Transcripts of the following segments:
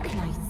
Arknights.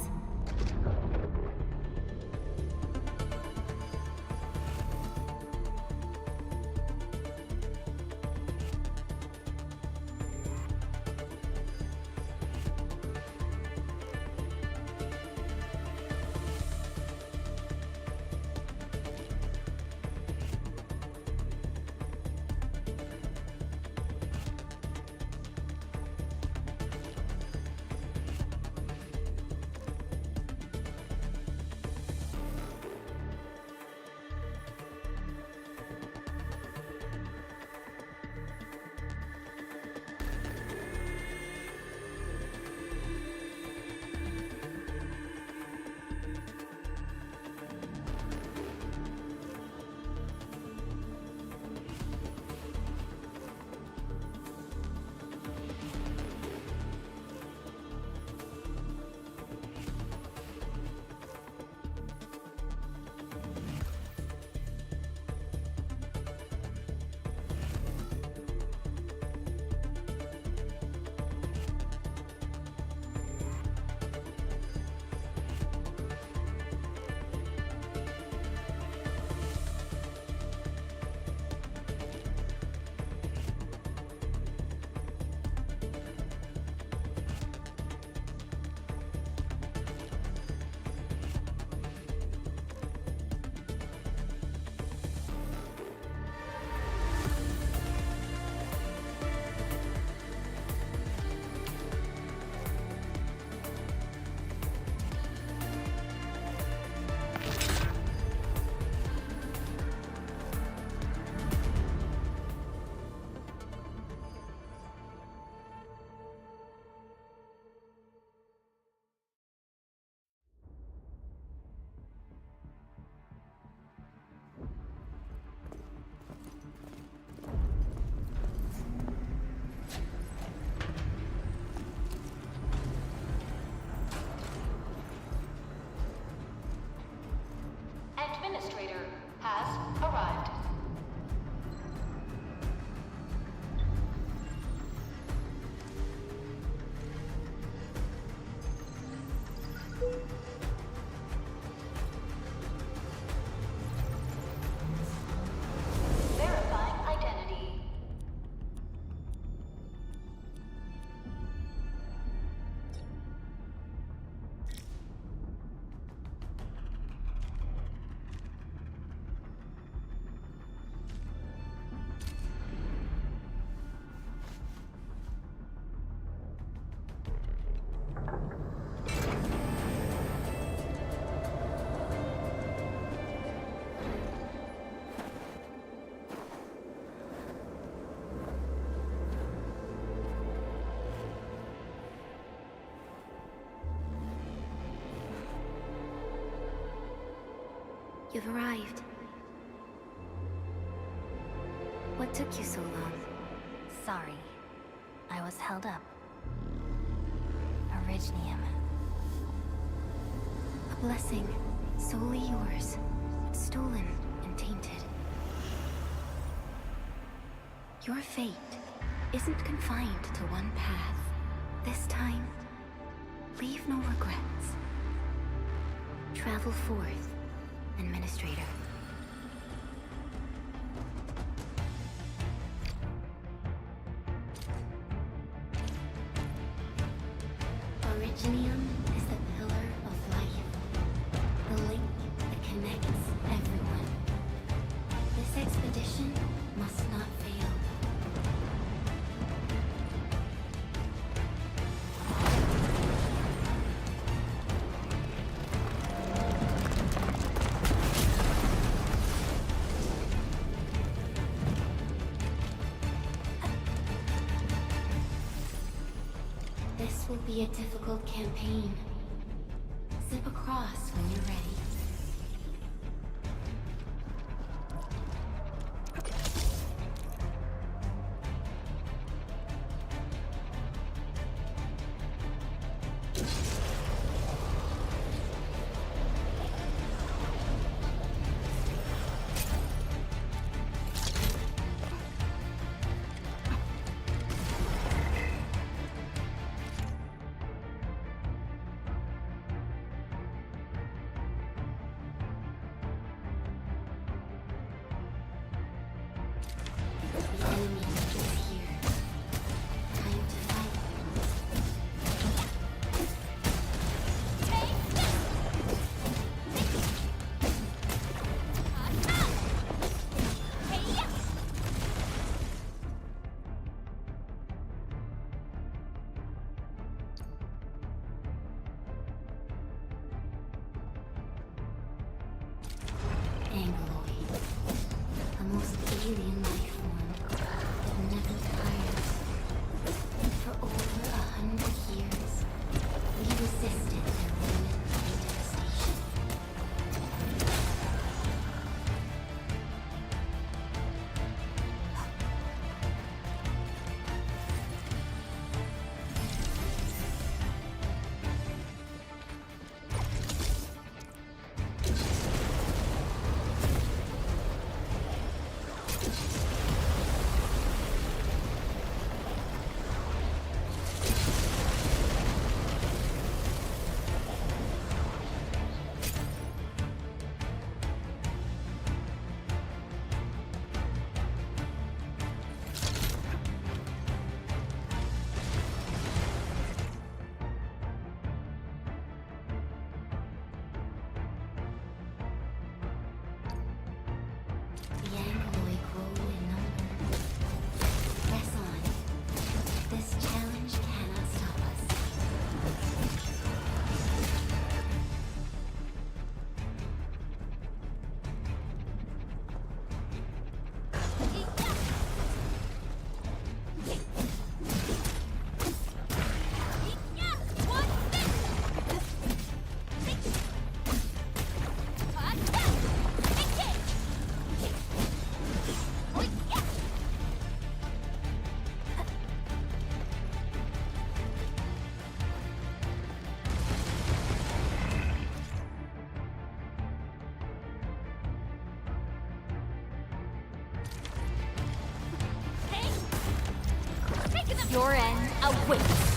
Administrator has arrived. Verifying identity. You've arrived. What took you so long? Sorry. I was held up. Originium. A blessing, solely yours, stolen and tainted. Your fate isn't confined to one path. This time, leave no regrets. Travel forth, Administrator. Originium is the pillar of life, the link that connects everyone. This expedition must not fail. This will be a difficult campaign. Zip across when you're ready. enemy is here. Time to fight. Angloid, a most alien life form that never tires. For over 100 years, we resisted their ruin and devastation. The Angloid grow in number. Press on. This challenge cannot stop us. Your end awaits.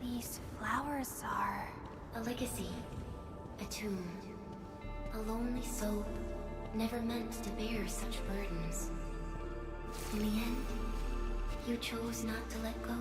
These flowers are... A legacy. A tomb. A lonely soul, never meant to bear such burdens. In the end, you chose not to let go.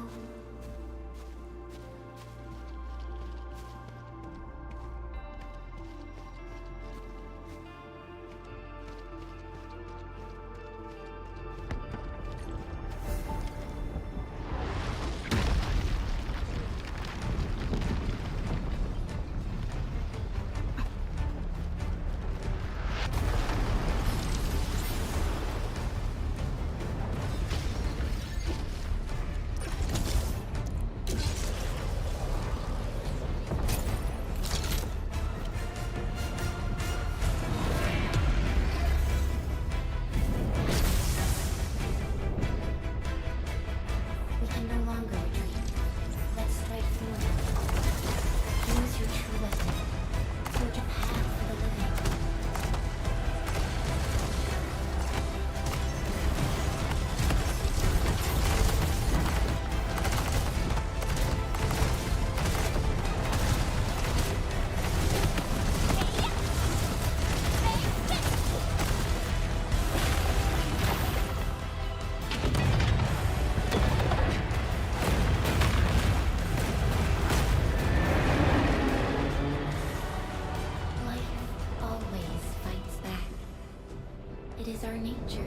our nature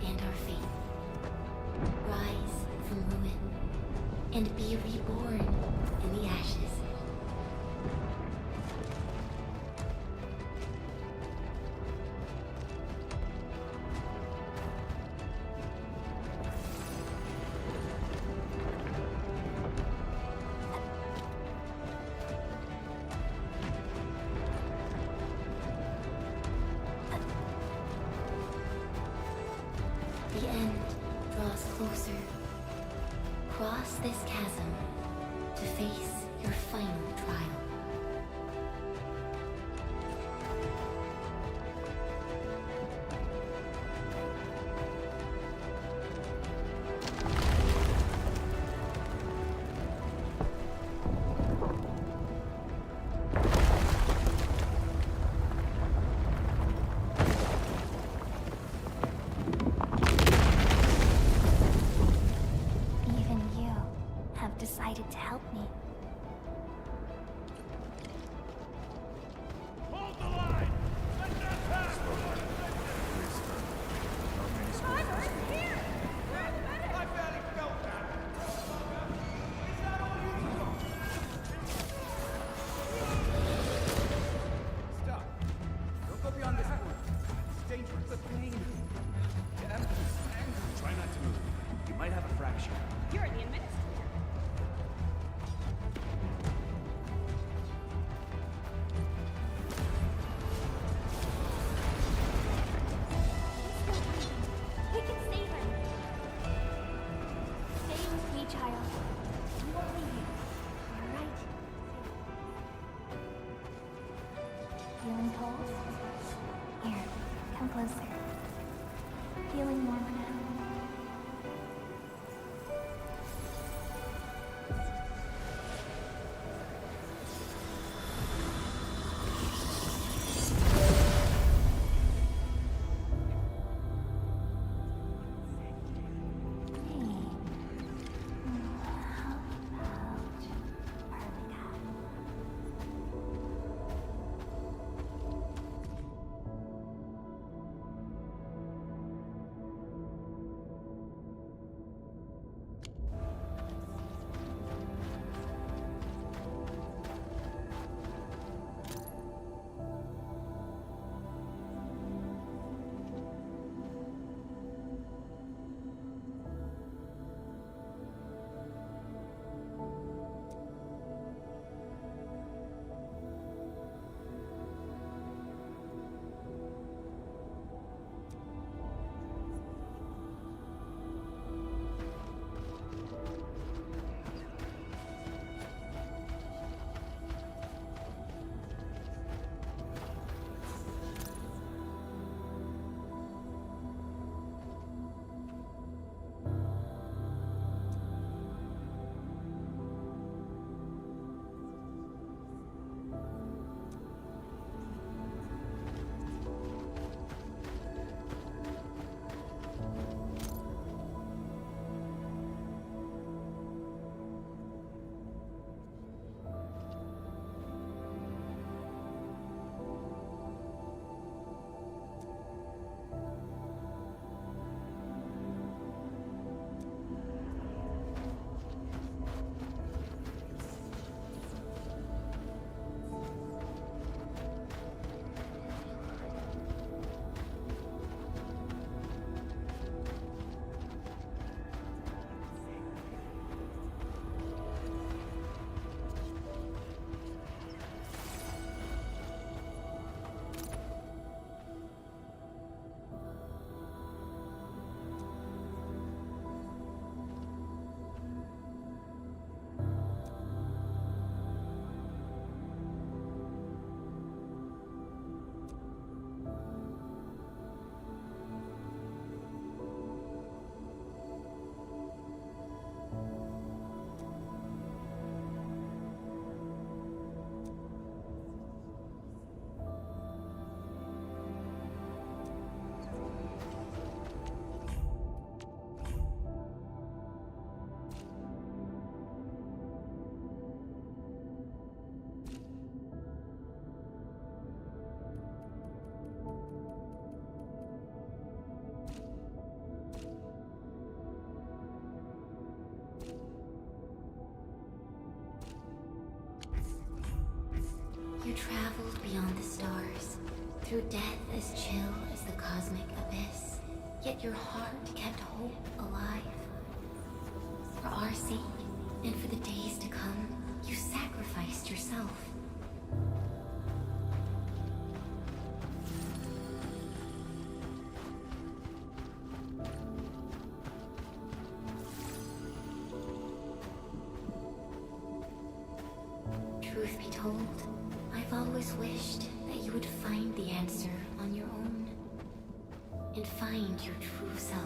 and our fate. Rise from ruin and be reborn in the ashes. The end draws closer. Cross this chasm to face your final trial. Even you have decided to help me. Hold the line! Let that pass! I barely felt that! Is that all you got? Stop. Don't go beyond this point. It's dangerous. The pain. Damn. Try not to move. You might have a fracture. You're the administrator. We can save him. Stay with me, child. We won't leave you. All right? Feeling cold? Here, come closer. Feeling warmer now? traveled beyond the stars, through death as chill as the cosmic abyss. Yet your heart kept hope alive. For our sake, and for the days to come, you sacrificed yourself. Truth be told, I've always wished that you would find the answer on your own. And find your true self.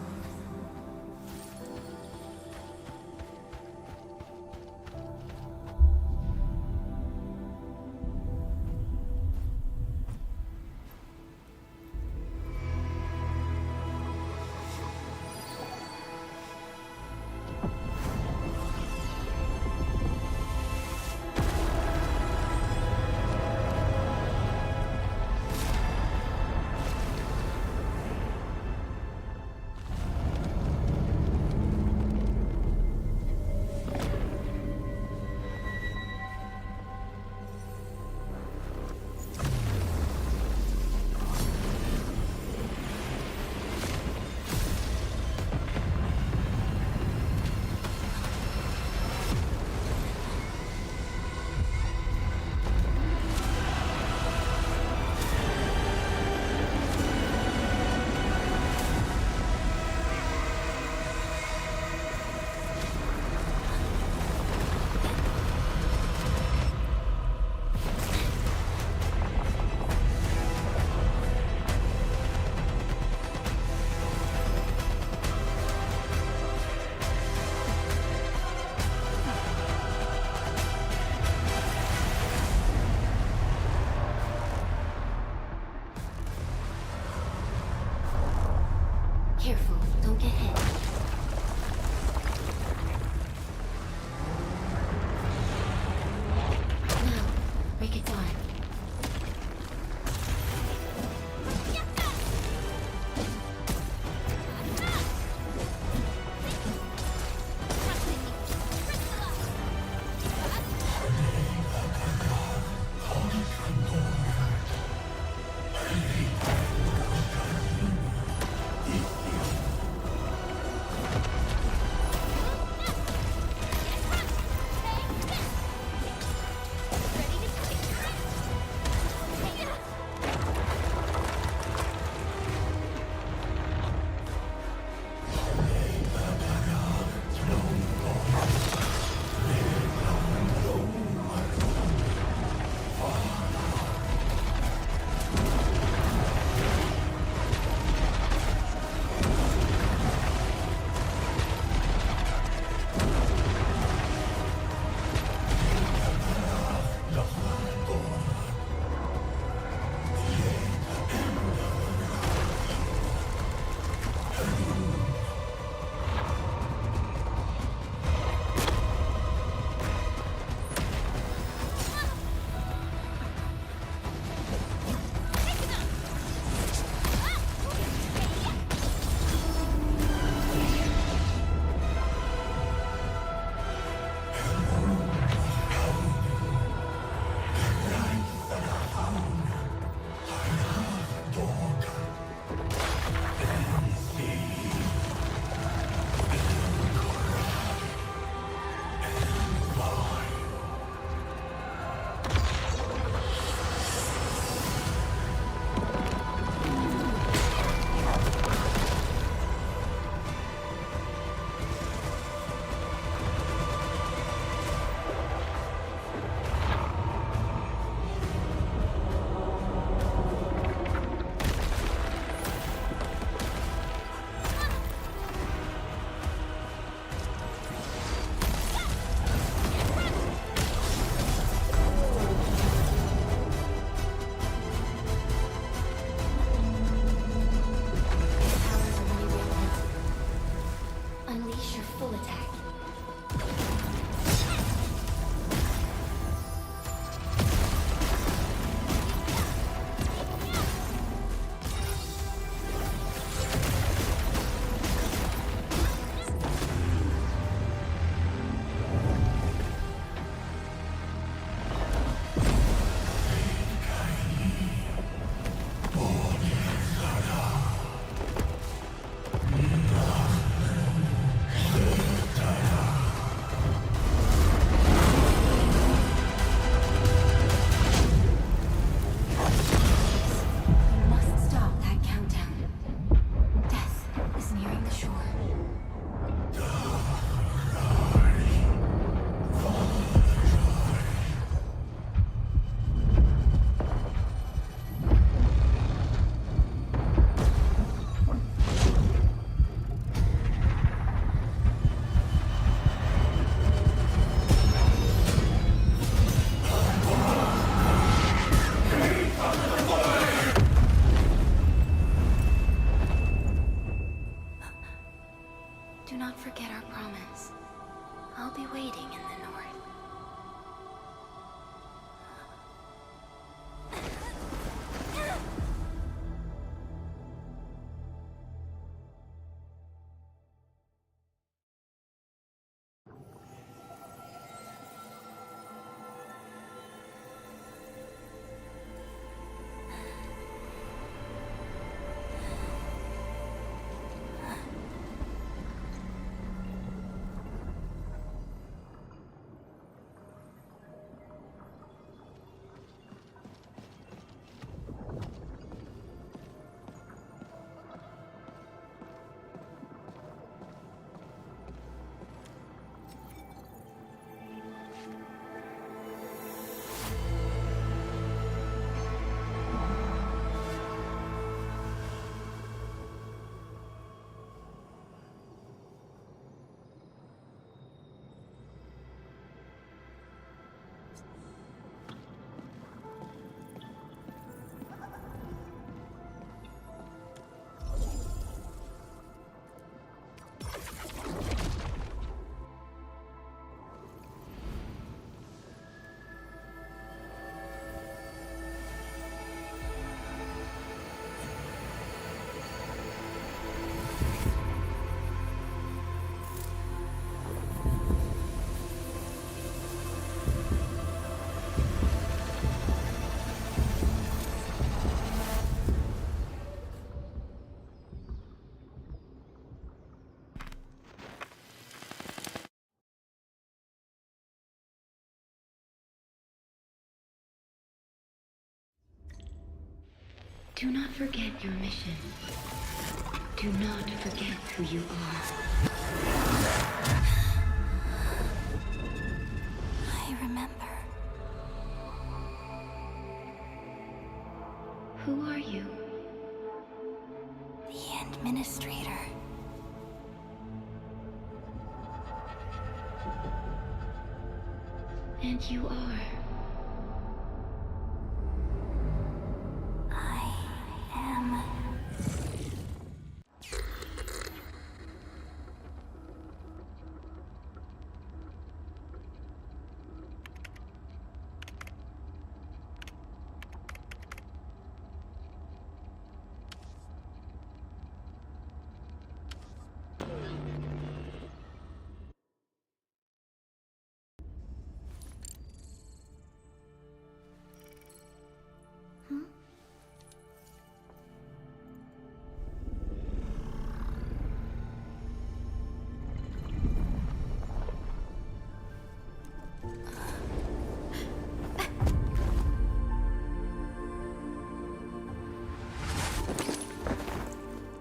Do not forget your mission. Do not forget who you are. I remember. Who are you? The Administrator. And you are. I am.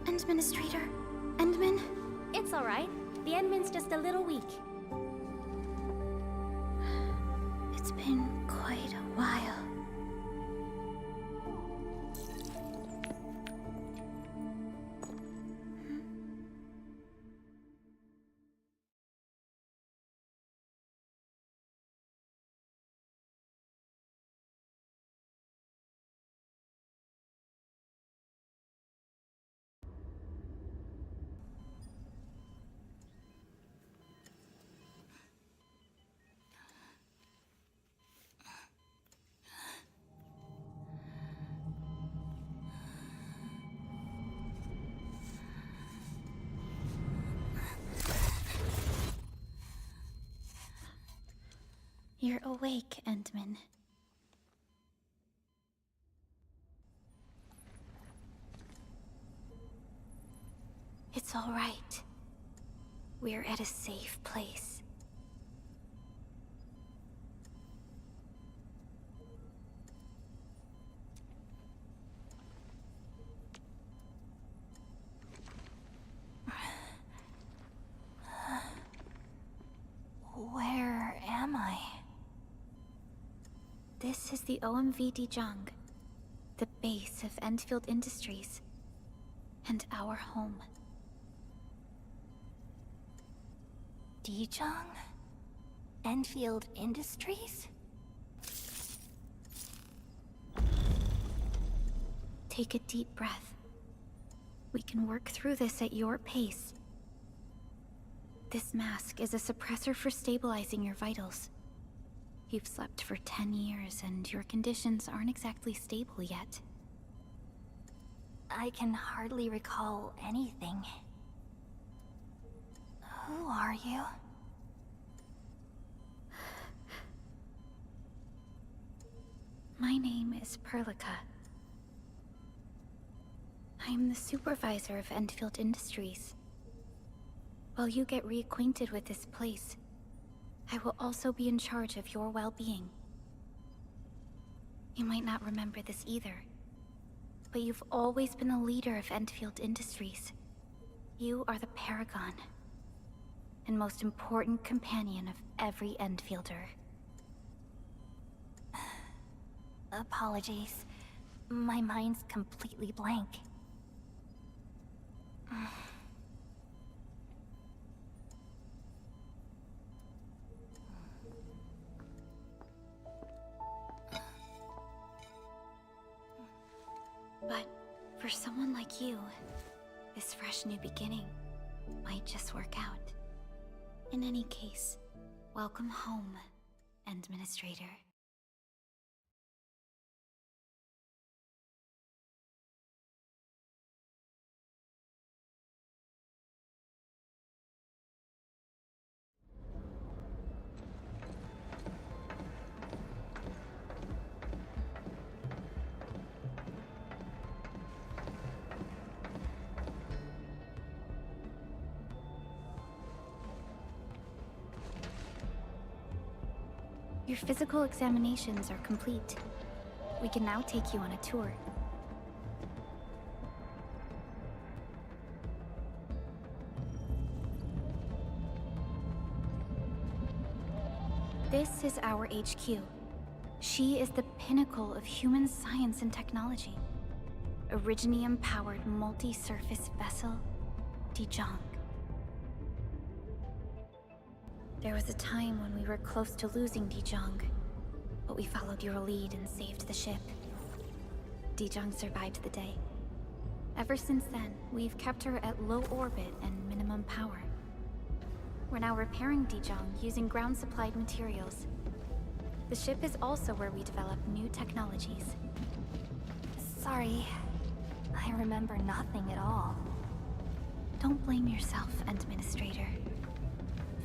Administrator? Endman? It's alright. The Endman's just a little weak. It's been quite a while. You're awake, Endman. It's all right. We're at a safe place. Where am I? This is the OMV Dijong, the base of Endfield Industries, and our home. Dijong? Endfield Industries? Take a deep breath. We can work through this at your pace. This mask is a suppressor for stabilizing your vitals. You've slept for 10 years, and your conditions aren't exactly stable yet. I can hardly recall anything. Who are you? My name is Perlica. I'm the supervisor of Endfield Industries. While you get reacquainted with this place, I will also be in charge of your well-being. You might not remember this either, but you've always been the leader of Endfield Industries. You are the paragon, and most important companion of every Endfielder. Apologies. My mind's completely blank. But for someone like you, this fresh new beginning might just work out. In any case, welcome home, Administrator. Your physical examinations are complete. We can now take you on a tour. This is our HQ. She is the pinnacle of human science and technology. Originium-powered multi-surface vessel, Dijong. There was a time when we were close to losing Dijong, but we followed your lead and saved the ship. Dijong survived the day. Ever since then, we've kept her at low orbit and minimum power. We're now repairing Dijong using ground-supplied materials. The ship is also where we develop new technologies. Sorry, I remember nothing at all. Don't blame yourself, Administrator.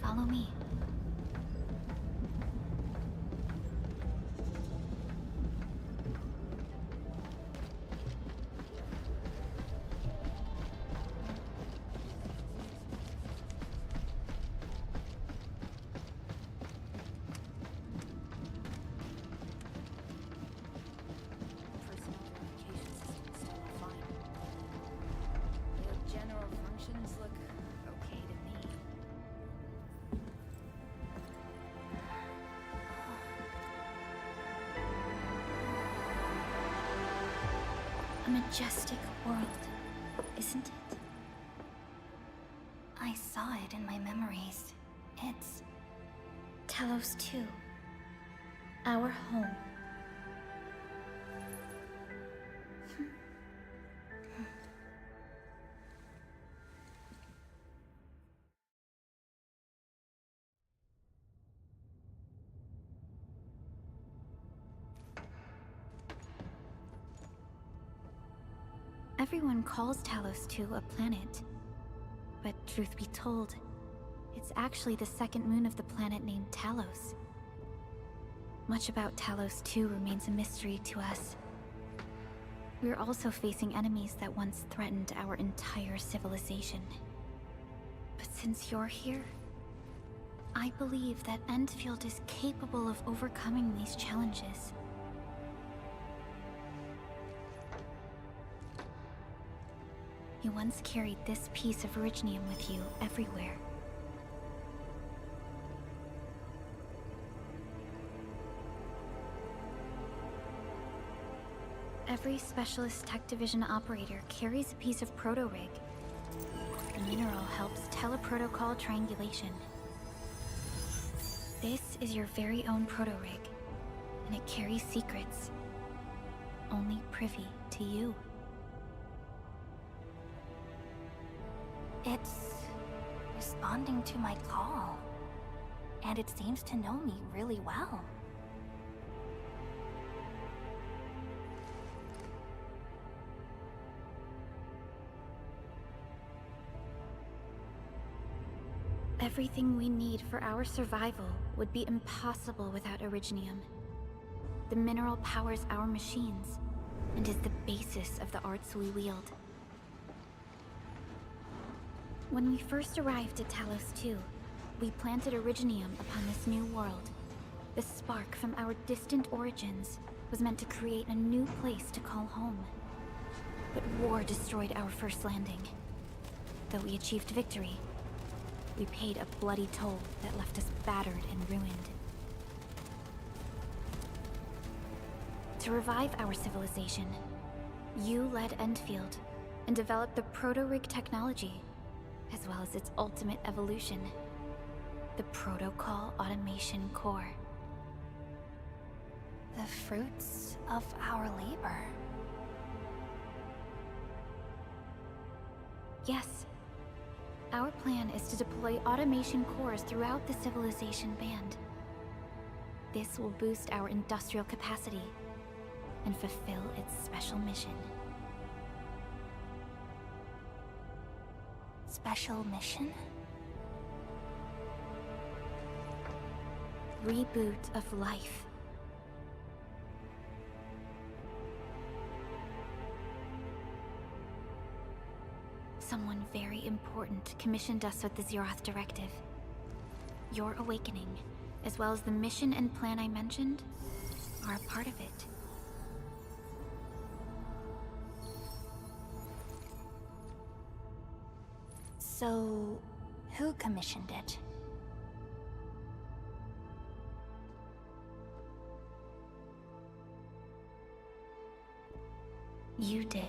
Follow me. A majestic world, isn't it? I saw it in my memories. It's Talos 2. Our home. Everyone calls Talos 2 a planet. But truth be told, it's actually the second moon of the planet named Talos. Much about Talos 2 remains a mystery to us. We're also facing enemies that once threatened our entire civilization. But since you're here, I believe that Endfield is capable of overcoming these challenges. You once carried this piece of Originium with you everywhere. Every Specialist Tech Division operator carries a piece of proto-rig. The mineral helps teleprotocol triangulation. This is your very own proto-rig, and it carries secrets, only privy to you. It's responding to my call. And it seems to know me really well. Everything we need for our survival would be impossible without Originium. The mineral powers our machines, and is the basis of the arts we wield. When we first arrived at Talos 2, we planted Originium upon this new world. The spark from our distant origins was meant to create a new place to call home. But war destroyed our first landing. Though we achieved victory, we paid a bloody toll that left us battered and ruined. To revive our civilization, you led Endfield and developed the proto-rig technology, as well as its ultimate evolution, the Protocol Automation Core. The fruits of our labor. Yes. Our plan is to deploy automation cores throughout the civilization band. This will boost our industrial capacity and fulfill its special mission. Special mission? Reboot of life. Someone very important commissioned us with the Zeroth Directive. Your awakening, as well as the mission and plan I mentioned, are a part of it. So, who commissioned it? You did.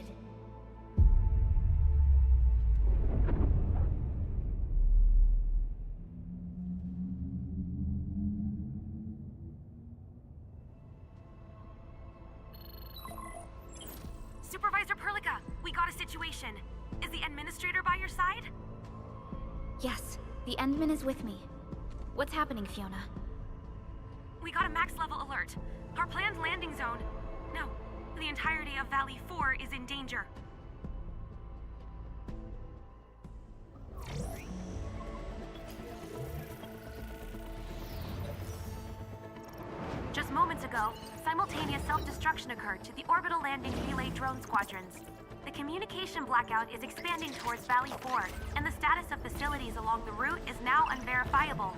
Supervisor Perlica, we got a situation. Is the administrator by your side? Yes, the Endman is with me. What's happening, Fiona? We got a max level alert. Our planned landing zone... No, the entirety of Valley 4 is in danger. Just moments ago, simultaneous self-destruction occurred to the orbital landing relay drone squadrons. The communication blackout is expanding towards Valley 4, and the status of facilities along the route is now unverifiable.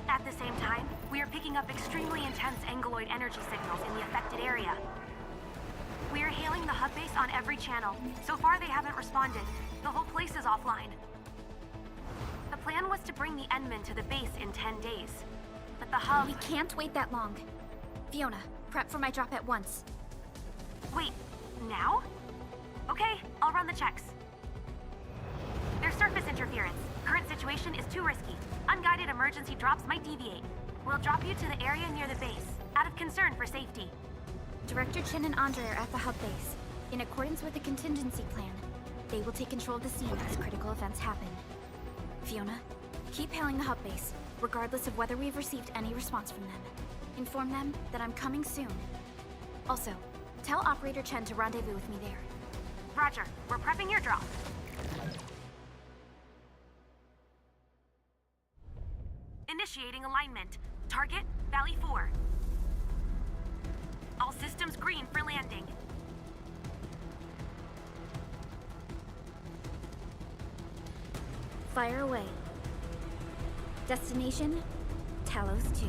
At the same time, we are picking up extremely intense angeloid energy signals in the affected area. We are hailing the hub base on every channel. So far, they haven't responded. The whole place is offline. The plan was to bring the Endman to the base in 10 days. But the hub... We can't wait that long. Fiona, prep for my drop at once. Wait, now? Okay, I'll run the checks. There's surface interference. Current situation is too risky. Unguided emergency drops might deviate. We'll drop you to the area near the base, out of concern for safety. Director Chen and Andre are at the hub base. In accordance with the contingency plan, they will take control of the scene as critical events happen. Fiona, keep hailing the hub base, regardless of whether we've received any response from them. Inform them that I'm coming soon. Also, tell Operator Chen to rendezvous with me there. Roger, we're prepping your drop. Initiating alignment. Target, Valley 4. All systems green for landing. Fire away. Destination, Talos 2.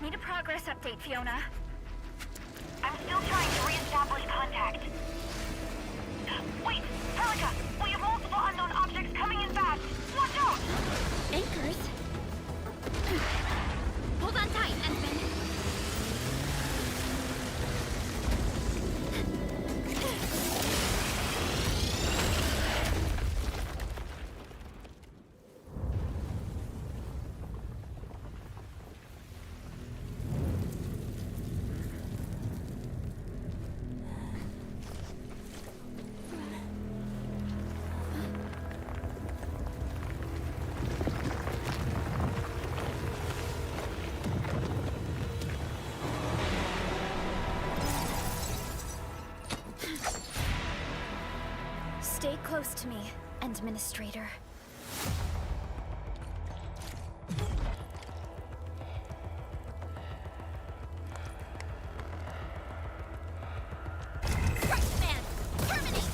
Need a progress update, Fiona. I'm still trying to re-establish contact. Wait, Perlica! We have multiple unknown objects coming in fast! Watch out! Anchors? Hold on tight, Endman. Stay close to me, Administrator. Man, terminate!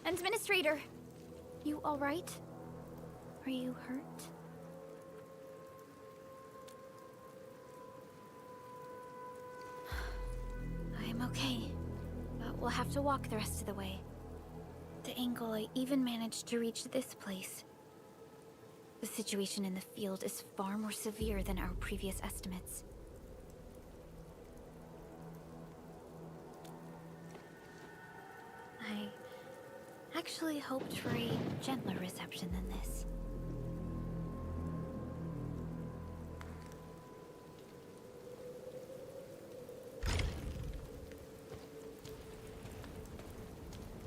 Administrator, you all right? Are you hurt? I'm okay, but we'll have to walk the rest of the way. The angle I even managed to reach this place. The situation in the field is far more severe than our previous estimates. I actually hoped for a gentler reception than this.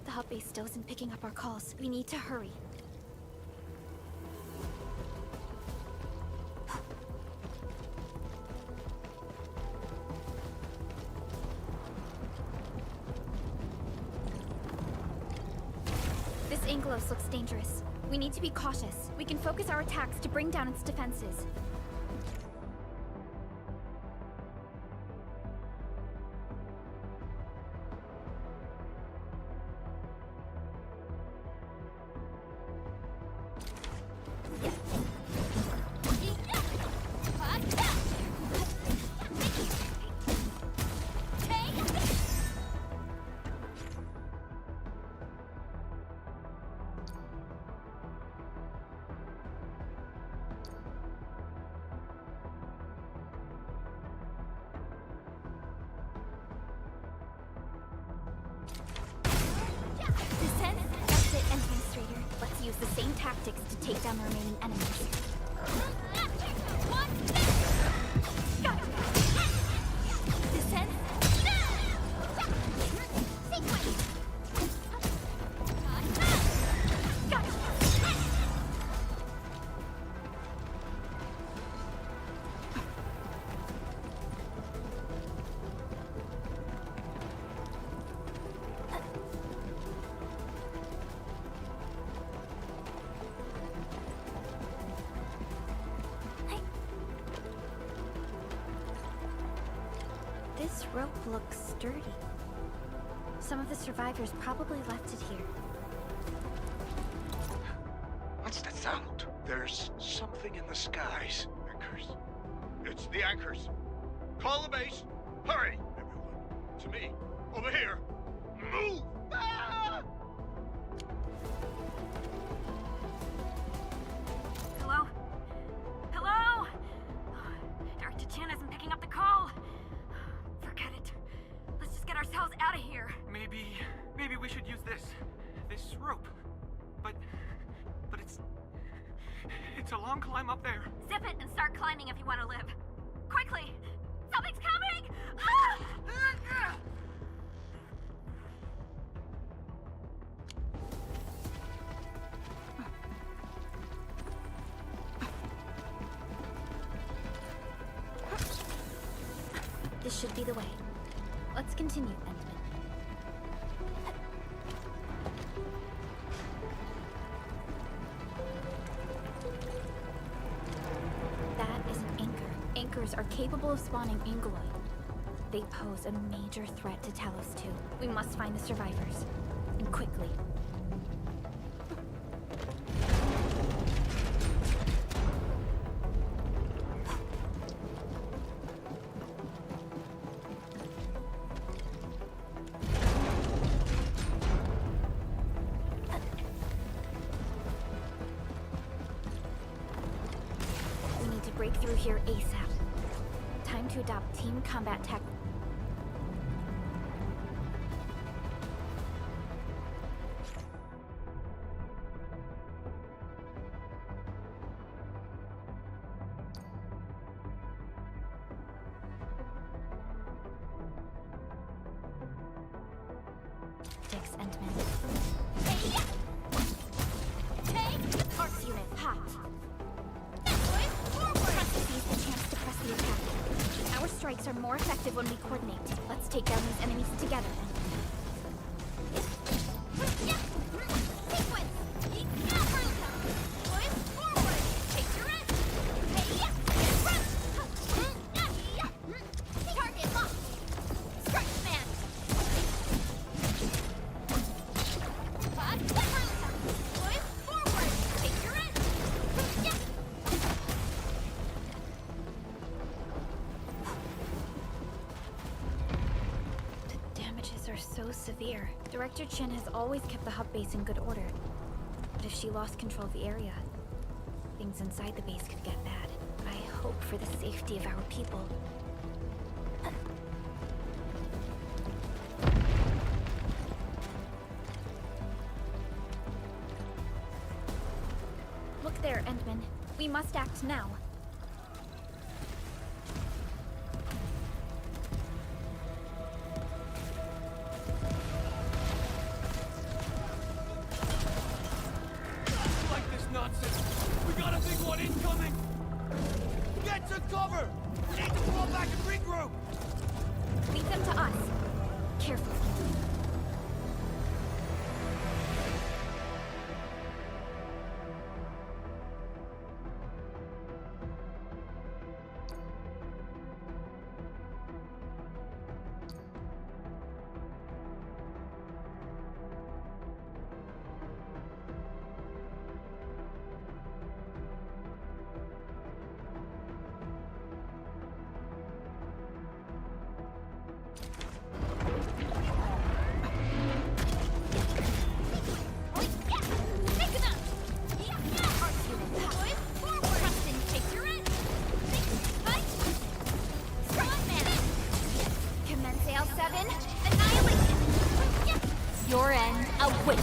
The hub base still isn't picking up our calls. We need to hurry. Angelos looks dangerous. We need to be cautious. We can focus our attacks to bring down its defenses. That's it, Administrator. Let's use the same tactics to take down the remaining enemies. Descend. This rope looks sturdy. Some of the survivors probably left it here. What's that sound? There's something in the skies. Anchors. It's the anchors. Call the base. Hurry, everyone. To me. Over here. Move! Ah! Hello? Hello? Dr. Chan isn't picking up the call. Forget it. Let's just get ourselves out of here. Maybe we should use this rope. But it's a long climb up there. Zip it and start climbing if you want to live. Quickly! Something's coming! Ah! This should be the way. Let's continue, Endman. That is an anchor. Anchors are capable of spawning Angeloid. They pose a major threat to Talos 2. We must find the survivors. And quickly. Break through here ASAP. Time to adopt team combat tactics. Endman. Take! Arts unit, hot! Our strikes are more effective when we coordinate. Let's take down these enemies together. So severe. Director Chen has always kept the hub base in good order. But if she lost control of the area, things inside the base could get bad. I hope for the safety of our people. Look there, Endman. We must act now. Cover! We need to fall back and regroup! Lead them to us. Carefully. Your end awaits.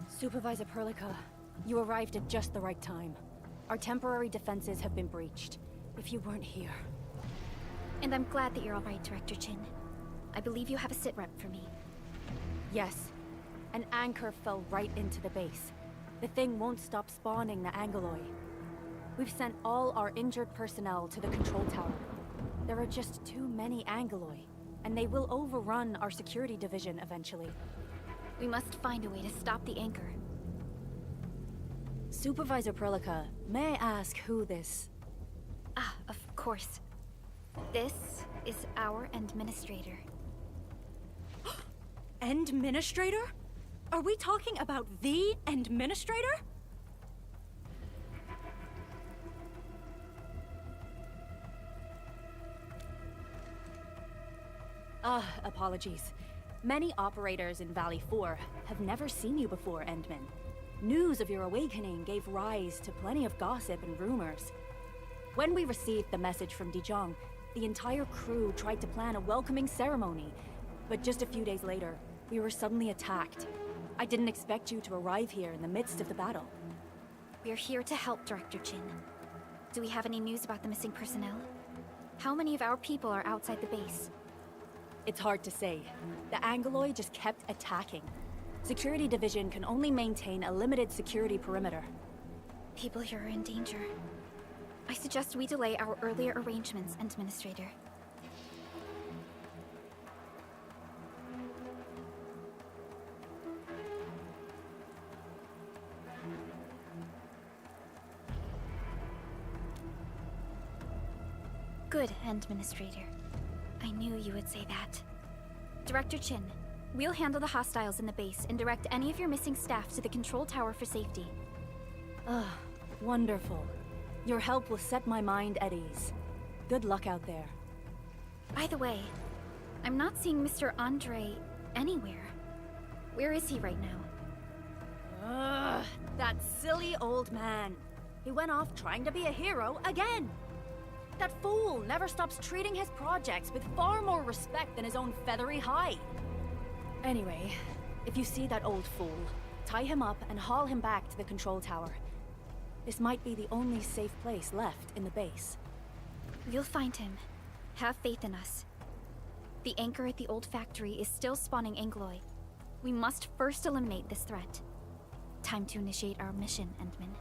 Supervisor Perlica, you arrived at just the right time. Our temporary defenses have been breached. If you weren't here... And I'm glad that you're all right, Director Chin. I believe you have a sit rep for me. Yes. An anchor fell right into the base. The thing won't stop spawning the Angoloi. We've sent all our injured personnel to the control tower. There are just too many Angoloi, and they will overrun our security division eventually. We must find a way to stop the anchor. Supervisor Perlica, may I ask who this... Ah, of course. This is our administrator. Endministrator? Are we talking about the Endministrator? Apologies. Many operators in Valley 4 have never seen you before, Endman. News of your awakening gave rise to plenty of gossip and rumors. When we received the message from Dijon, the entire crew tried to plan a welcoming ceremony, but just a few days later, we were suddenly attacked. I didn't expect you to arrive here in the midst of the battle. We're here to help, Director Chin. Do we have any news about the missing personnel? How many of our people are outside the base? It's hard to say. The Angoloi just kept attacking. Security Division can only maintain a limited security perimeter. People here are in danger. I suggest we delay our earlier arrangements, Administrator. Good, Administrator. I knew you would say that. Director Chin, we'll handle the hostiles in the base and direct any of your missing staff to the control tower for safety. Wonderful. Your help will set my mind at ease. Good luck out there. By the way, I'm not seeing Mr. Andre anywhere. Where is he right now? That silly old man. He went off trying to be a hero again. That fool never stops treating his projects with far more respect than his own feathery hide. Anyway, if you see that old fool, tie him up and haul him back to the control tower. This might be the only safe place left in the base. We'll find him. Have faith in us. The anchor at the old factory is still spawning Angoloi. We must first eliminate this threat. Time to initiate our mission, Endman.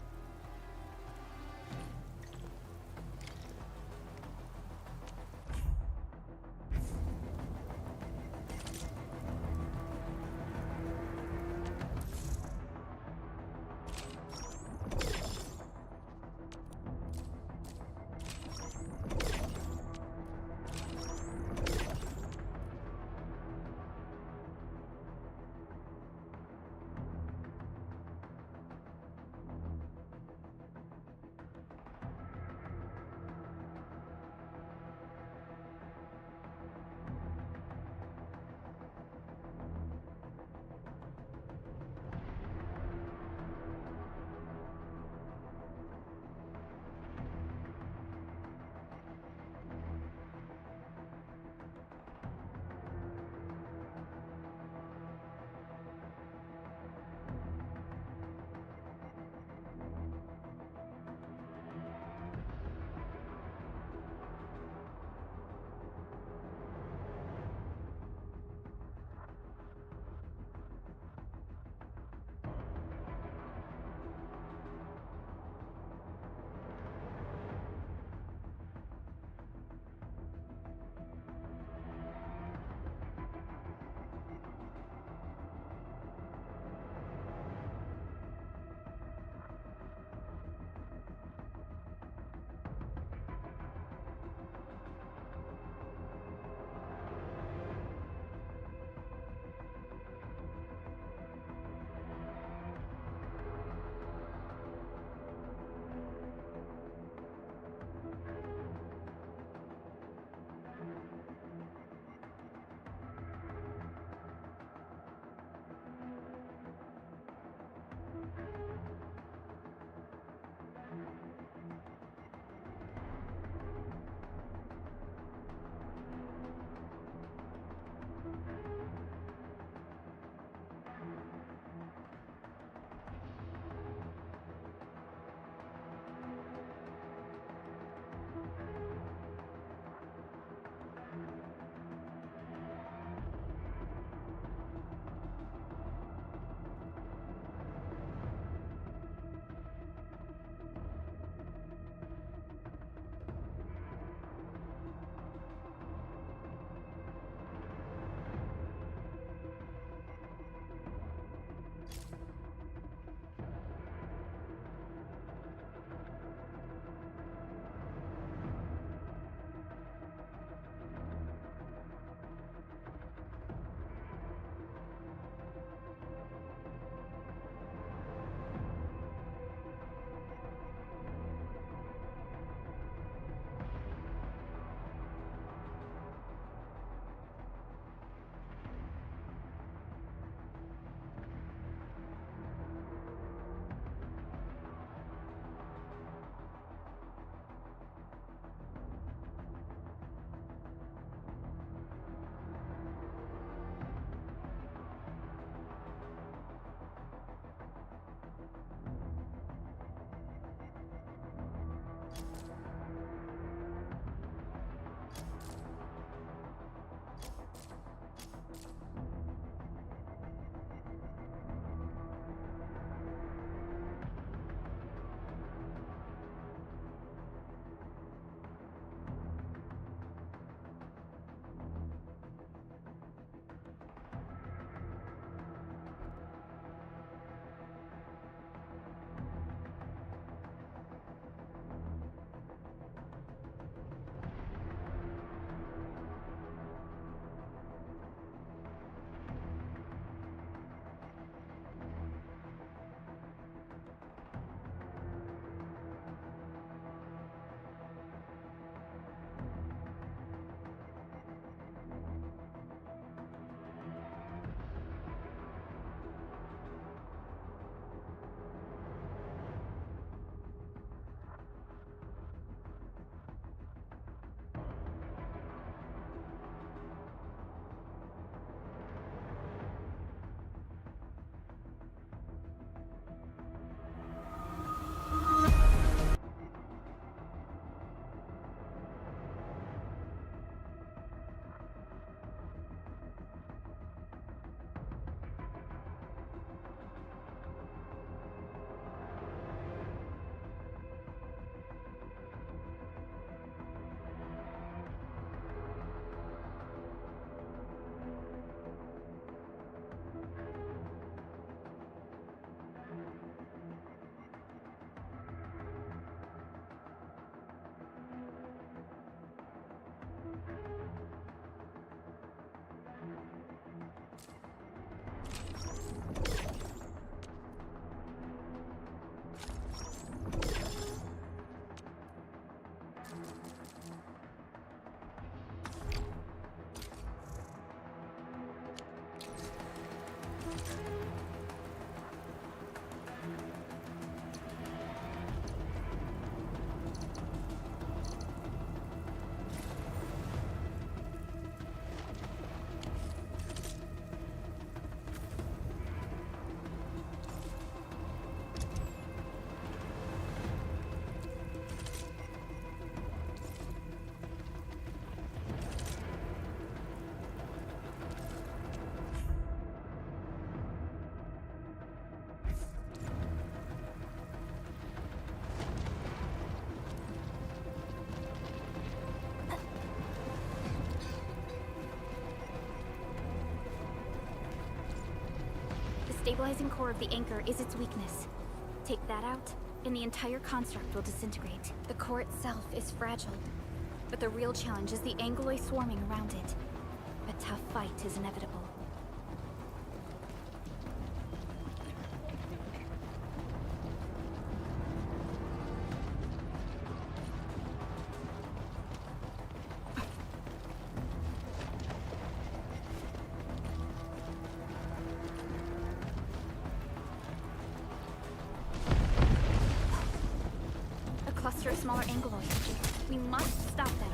stabilizing core of the anchor is its weakness. Take that out, and the entire construct will disintegrate. The core itself is fragile, but the real challenge is the Angoloi swarming around it. A tough fight is inevitable. A cluster of smaller Angoloi. We must stop them.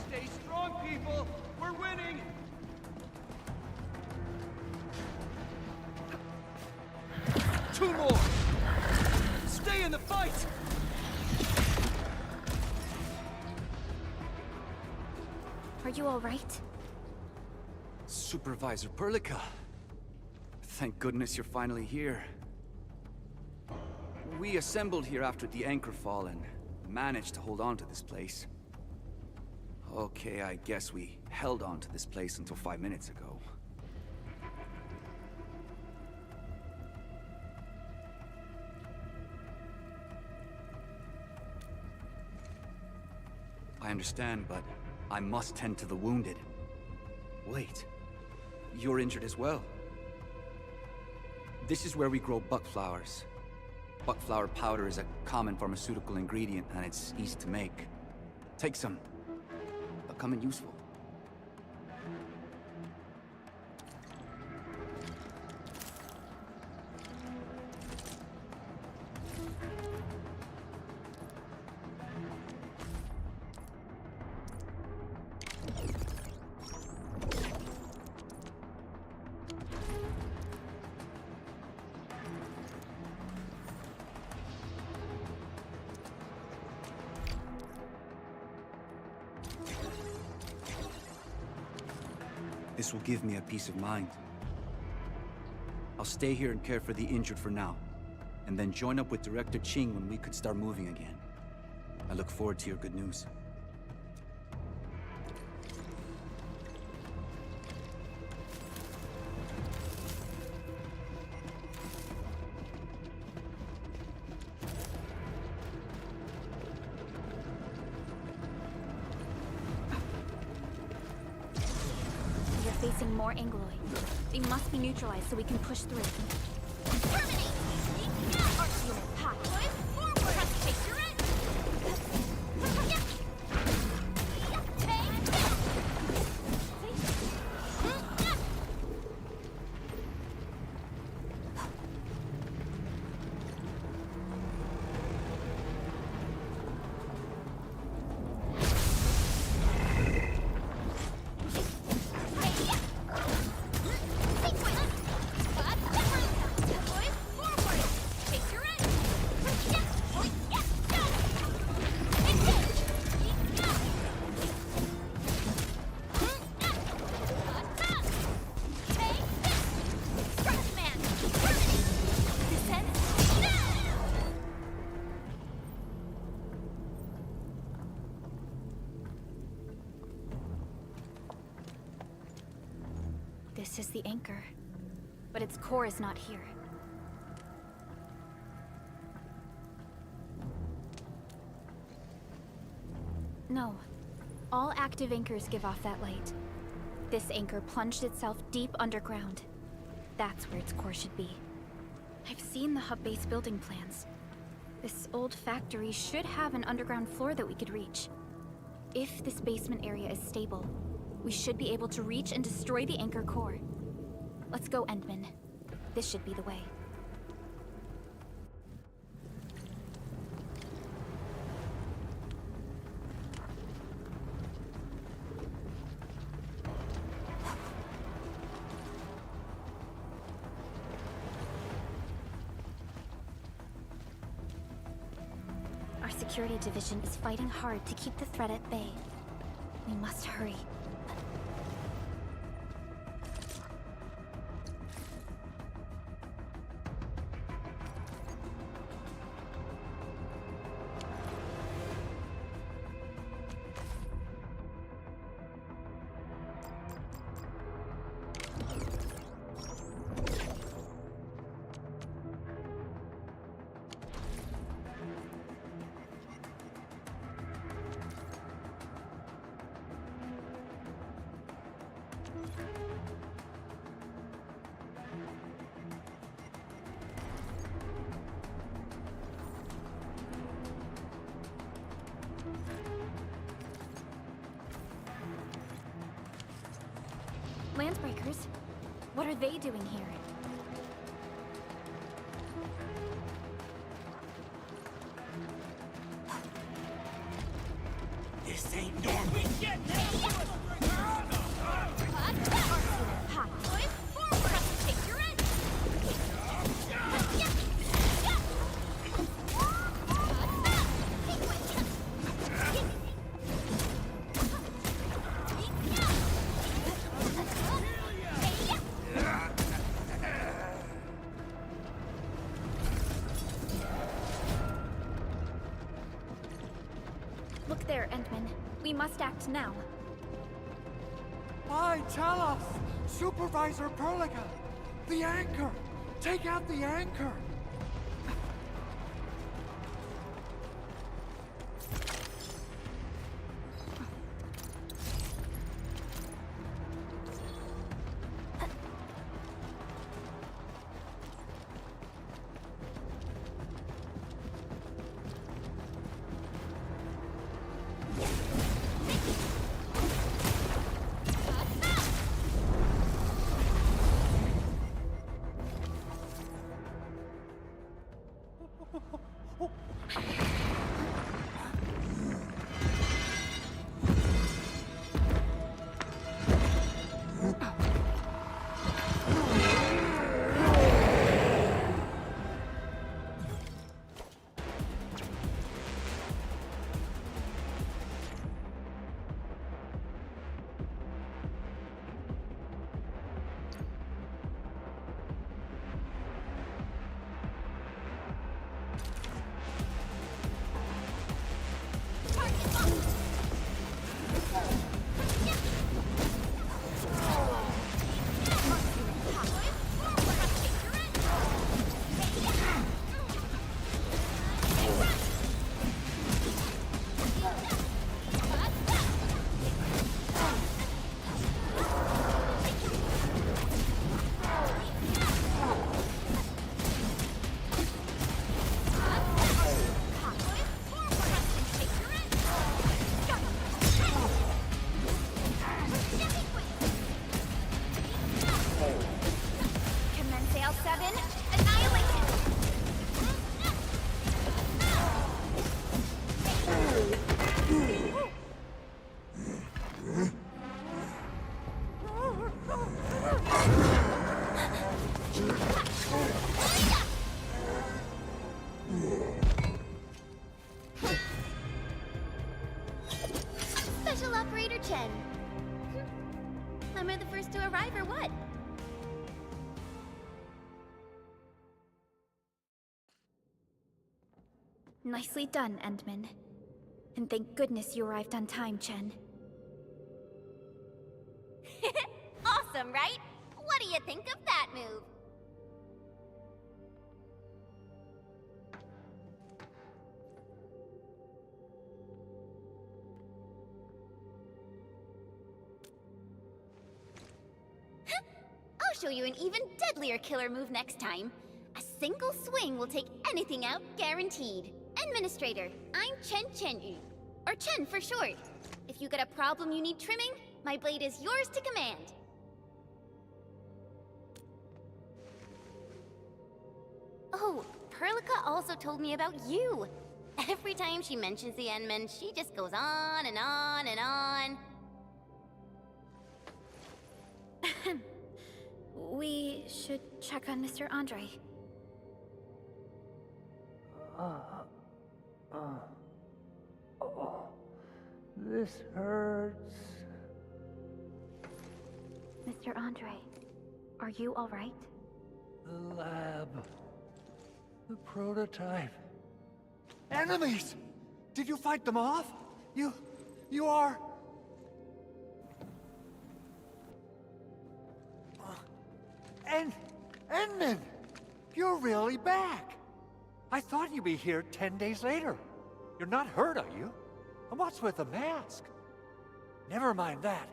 Stay strong, people! We're winning! Two more! Stay in the fight! Are you all right? Supervisor Perlica. Thank goodness you're finally here. We assembled here after the anchor fall and managed to hold on to this place. Okay, I guess we held on to this place until 5 minutes ago. I understand, but I must tend to the wounded. Wait, you're injured as well. This is where we grow buckflowers. Buckflower powder is a common pharmaceutical ingredient, and it's easy to make. Take some. They'll come in useful. This will give me a peace of mind. I'll stay here and care for the injured for now, and then join up with Director Ching when we could start moving again. I look forward to your good news. Facing more Angoloi. They must be neutralized so we can push through. Terminate! Arc unit, hot. Forward! Press take your end! This is the anchor, but its core is not here. No. All active anchors give off that light. This anchor plunged itself deep underground. That's where its core should be. I've seen the hub base building plans. This old factory should have an underground floor that we could reach. If this basement area is stable, we should be able to reach and destroy the anchor core. Let's go, Endman. This should be the way. security division is fighting hard to keep the threat at bay. We must hurry. Landbreakers? What are they doing here? This ain't normal. Take your end! Look there, Endman. We must act now. Why, tell us! Supervisor Perlica! The anchor! Take out the anchor! Special Operator Chen. Am I the first to arrive or what? Nicely done, Endman. And thank goodness you arrived on time, Chen. Awesome, right? What do you think of that move? I'll show you an even deadlier killer move next time. A single swing will take anything out, guaranteed. Administrator, I'm Chen Chen-yu, or Chen for short. If you got a problem you need trimming, my blade is yours to command. Oh, Perlica also told me about you. Every time she mentions the Endman, she just goes on and on and on. We should check on Mr. Andre. This hurts. Mr. Andre, are you all right? The lab. The prototype. Enemies! Did you fight them off? You are... Endman! You're really back! I thought you'd be here 10 days later. You're not hurt, are you? And what's with the mask? Never mind that.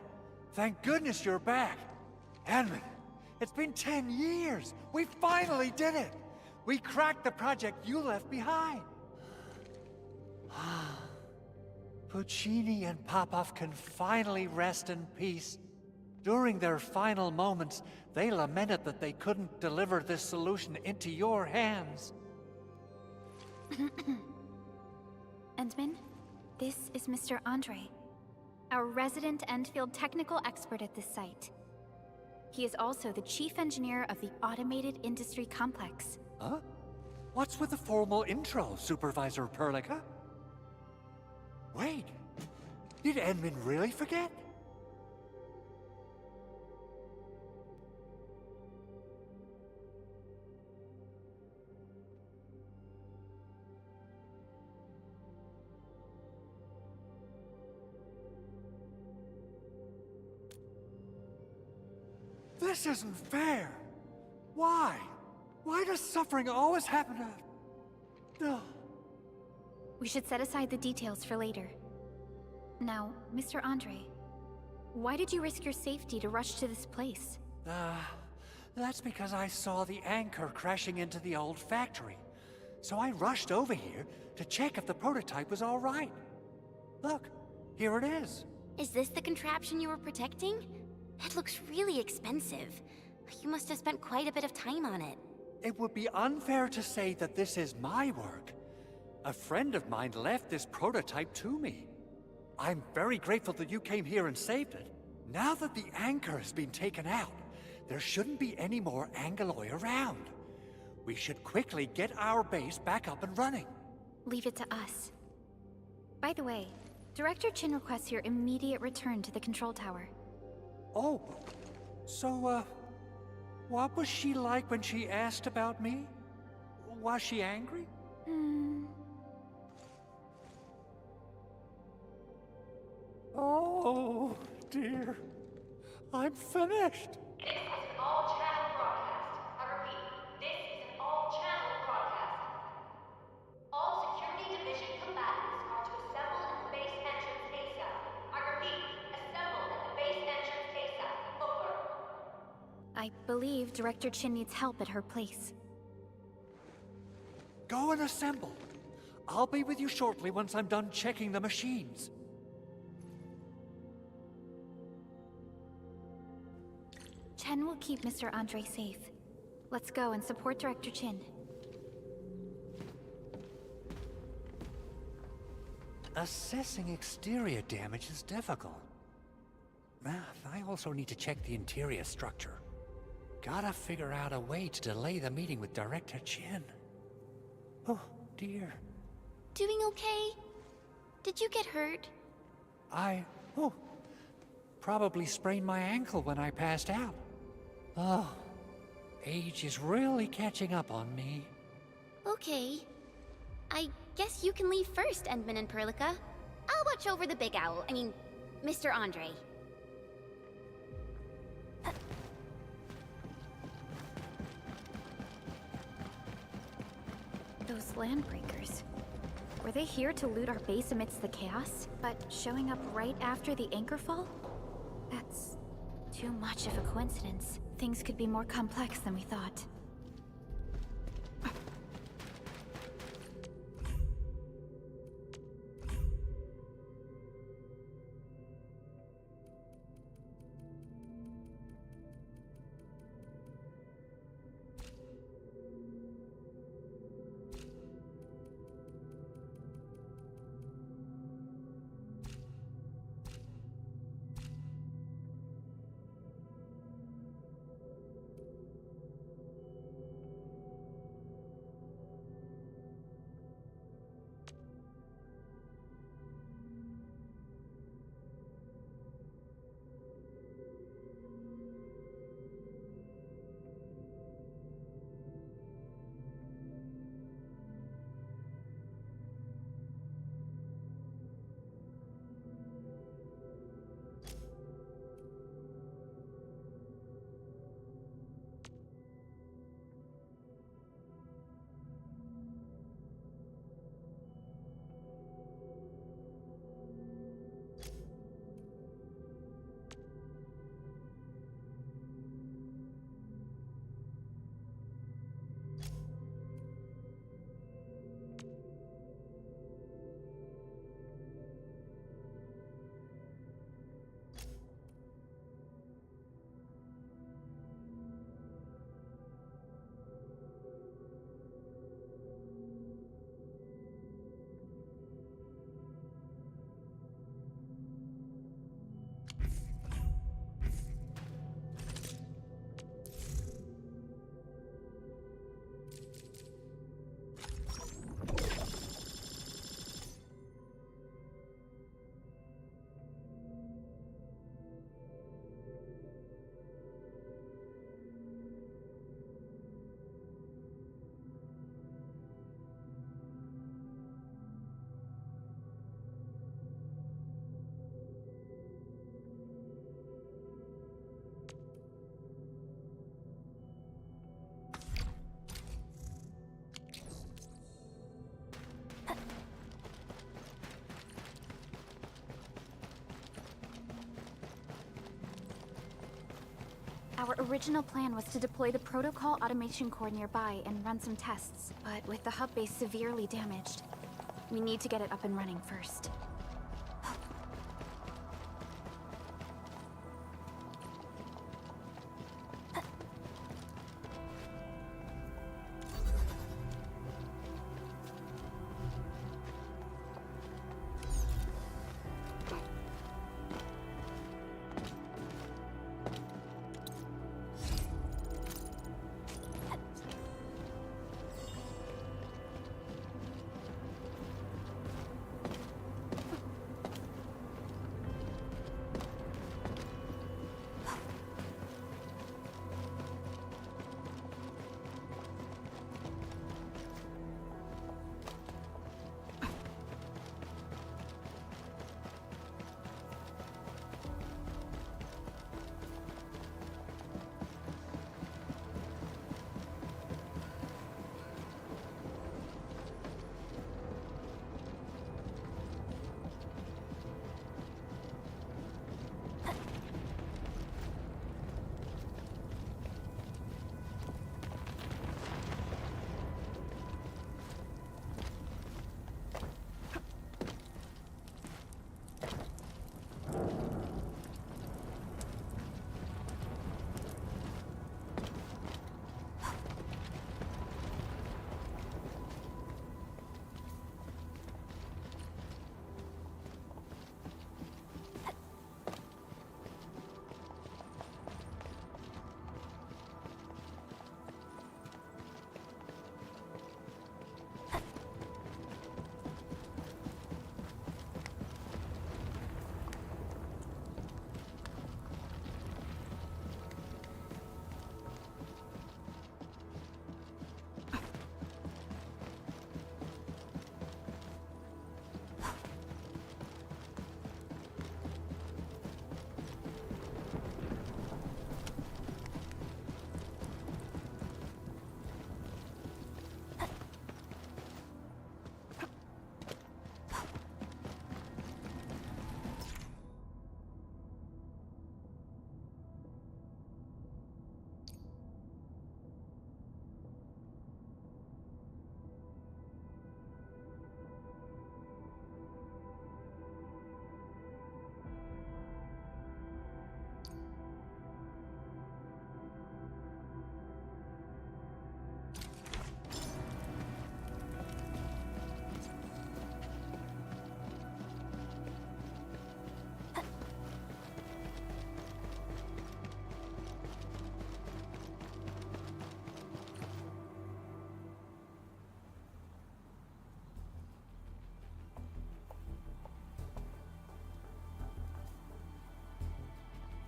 Thank goodness you're back. Endman, it's been 10 years. We finally did it. We cracked the project you left behind. Puccini and Popov can finally rest in peace. During their final moments, they lamented that they couldn't deliver this solution into your hands. Endman, this is Mr. Andre, our resident Endfield technical expert at this site. He is also the chief engineer of the Automated Industry Complex. Huh? What's with the formal intro, Supervisor Perlica? Wait, did Endman really forget? This isn't fair. Why? Why does suffering always happen to... No. We should set aside the details for later. Now, Mr. Andre, why did you risk your safety to rush to this place? That's because I saw the anchor crashing into the old factory. So I rushed over here to check if the prototype was all right. Look, here it is. Is this the contraption you were protecting? It looks really expensive. You must have spent quite a bit of time on it. It would be unfair to say that this is my work. A friend of mine left this prototype to me. I'm very grateful that you came here and saved it. Now that the anchor has been taken out, there shouldn't be any more Angeloi around. We should quickly get our base back up and running. Leave it to us. By the way, Director Chin requests your immediate return to the control tower. Oh, so, what was she like when she asked about me? Was she angry? Oh, dear. I'm finished. This is an all-channel broadcast. I repeat, this is an all-channel broadcast. All Security Division combatants are to assemble at the base entrance ASAP. I repeat, assemble at the base entrance ASAP. Over. I believe Director Chin needs help at her place. Go and assemble. I'll be with you shortly once I'm done checking the machines. Chen will keep Mr. Andre safe. Let's go and support Director Chin. Assessing exterior damage is difficult. I also need to check the interior structure. Gotta figure out a way to delay the meeting with Director Chin. Oh, dear. Doing okay? Did you get hurt? Probably sprained my ankle when I passed out. Oh, age is really catching up on me. Okay. I guess you can leave first, Endman and Perlica. I'll watch over the big owl. Mr. Andre. Those landbreakers. Were they here to loot our base amidst the chaos, but showing up right after the anchor fall? That's too much of a coincidence. Things could be more complex than we thought. Our original plan was to deploy the protocol automation core nearby and run some tests, but with the hub base severely damaged, we need to get it up and running first.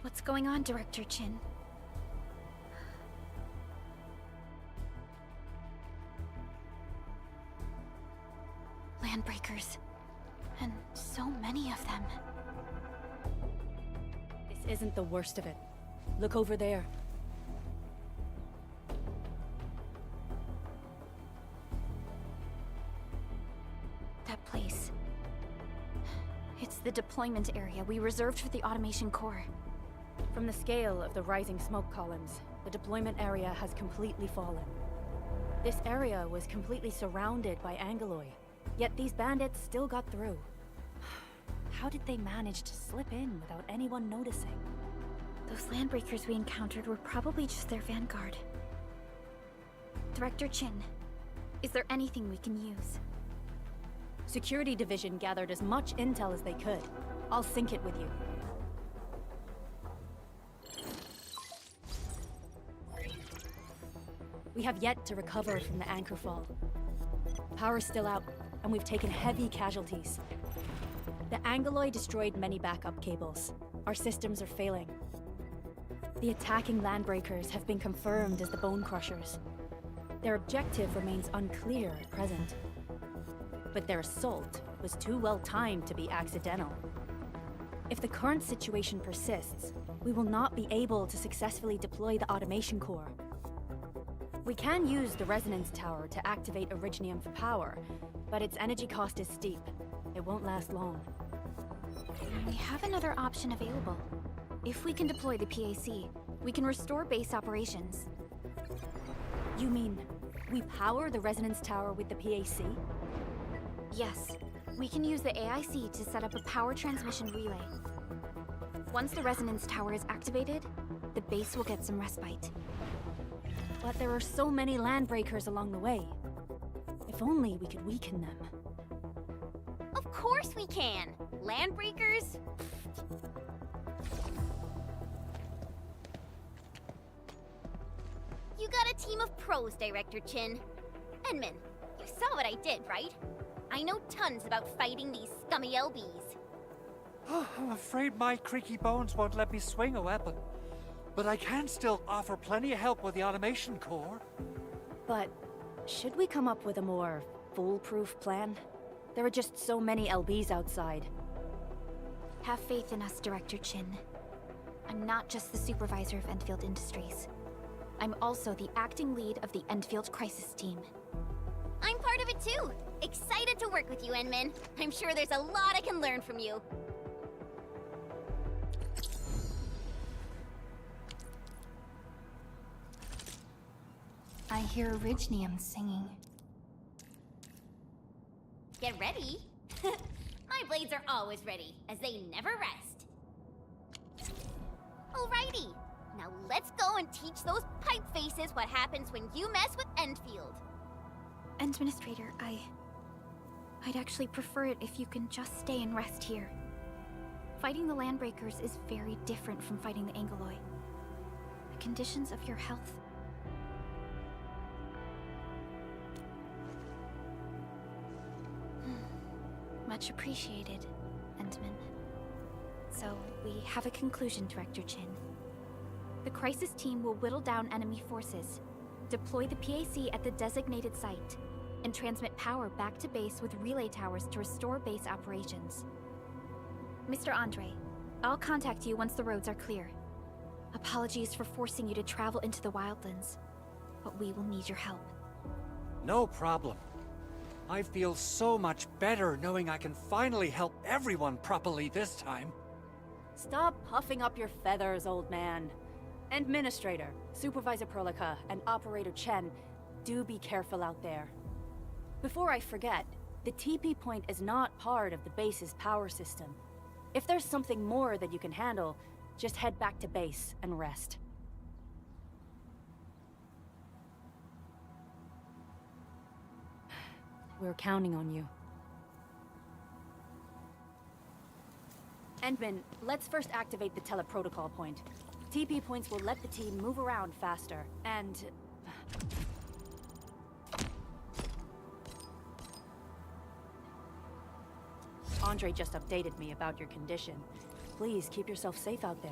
What's going on, Director Chin? Landbreakers. And so many of them. This isn't the worst of it. Look over there. That place. It's the deployment area we reserved for the automation core. From the scale of the rising smoke columns, the deployment area has completely fallen. This area was completely surrounded by Angoloi, yet these bandits still got through. How did they manage to slip in without anyone noticing? Those landbreakers we encountered were probably just their vanguard. Director Chin, is there anything we can use? Security Division gathered as much intel as they could. I'll sync it with you. We have yet to recover from the anchor fall. Power's still out, and we've taken heavy casualties. The Angoloi destroyed many backup cables. Our systems are failing. The attacking landbreakers have been confirmed as the Bone Crushers. Their objective remains unclear at present. But their assault was too well timed to be accidental. If the current situation persists, we will not be able to successfully deploy the automation core. We can use the resonance tower to activate Originium for power, but its energy cost is steep. It won't last long. We have another option available. If we can deploy the PAC, we can restore base operations. You mean we power the resonance tower with the PAC? Yes, we can use the AIC to set up a power transmission relay. Once the resonance tower is activated, the base will get some respite. But there are so many landbreakers along the way. If only we could weaken them. Of course we can! Landbreakers? You got a team of pros, Director Chin. Edmund, you saw what I did, right? I know tons about fighting these scummy LBs. I'm afraid my creaky bones won't let me swing a weapon. But I can still offer plenty of help with the automation core. But should we come up with a more foolproof plan? There are just so many LBs outside. Have faith in us, Director Chin. I'm not just the supervisor of Endfield Industries. I'm also the acting lead of the Endfield Crisis Team. I'm part of it too! Excited to work with you, Enmin. I'm sure there's a lot I can learn from you. I hear Orignium singing. Get ready. My blades are always ready, as they never rest. Alrighty, now let's go and teach those pipe faces what happens when you mess with Endfield. Administrator, I'd actually prefer it if you can just stay and rest here. Fighting the Landbreakers is very different from fighting the Angeloi. The conditions of your health... Much appreciated, Endman. So, we have a conclusion, Director Chin. The Crisis Team will whittle down enemy forces, deploy the PAC at the designated site, and transmit power back to base with relay towers to restore base operations. Mr. Andre, I'll contact you once the roads are clear. Apologies for forcing you to travel into the wildlands, but we will need your help. No problem. I feel so much better knowing I can finally help everyone properly this time. Stop puffing up your feathers, old man. Administrator, Supervisor Perlica, and Operator Chen, do be careful out there. Before I forget, the TP point is not part of the base's power system. If there's something more that you can handle, just head back to base and rest. We're counting on you. Endman, let's first activate the teleprotocol point. TP points will let the team move around faster, and... Andre just updated me about your condition. Please keep yourself safe out there.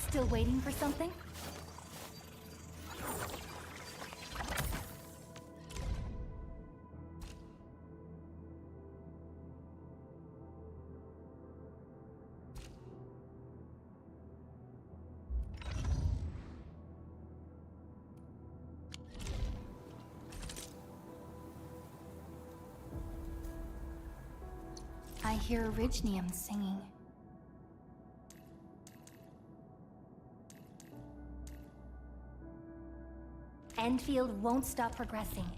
Still waiting for something? hear Orignium singing. Endfield won't stop progressing.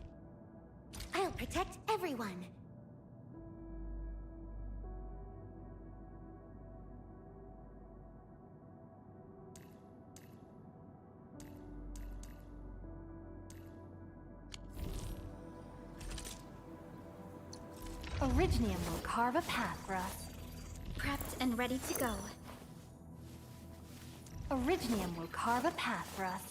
I'll protect everyone. Orignium will carve a path for us. Prepped and ready to go. Orignium will carve a path for us.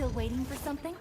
Still waiting for something?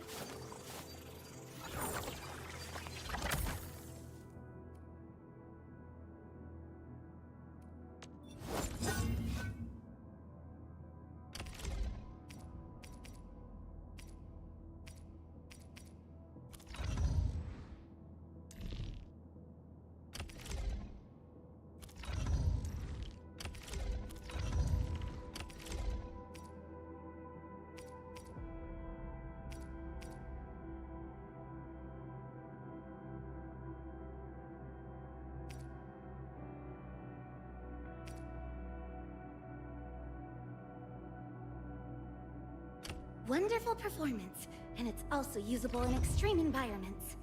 Wonderful performance, and it's also usable in extreme environments.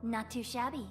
Not too shabby.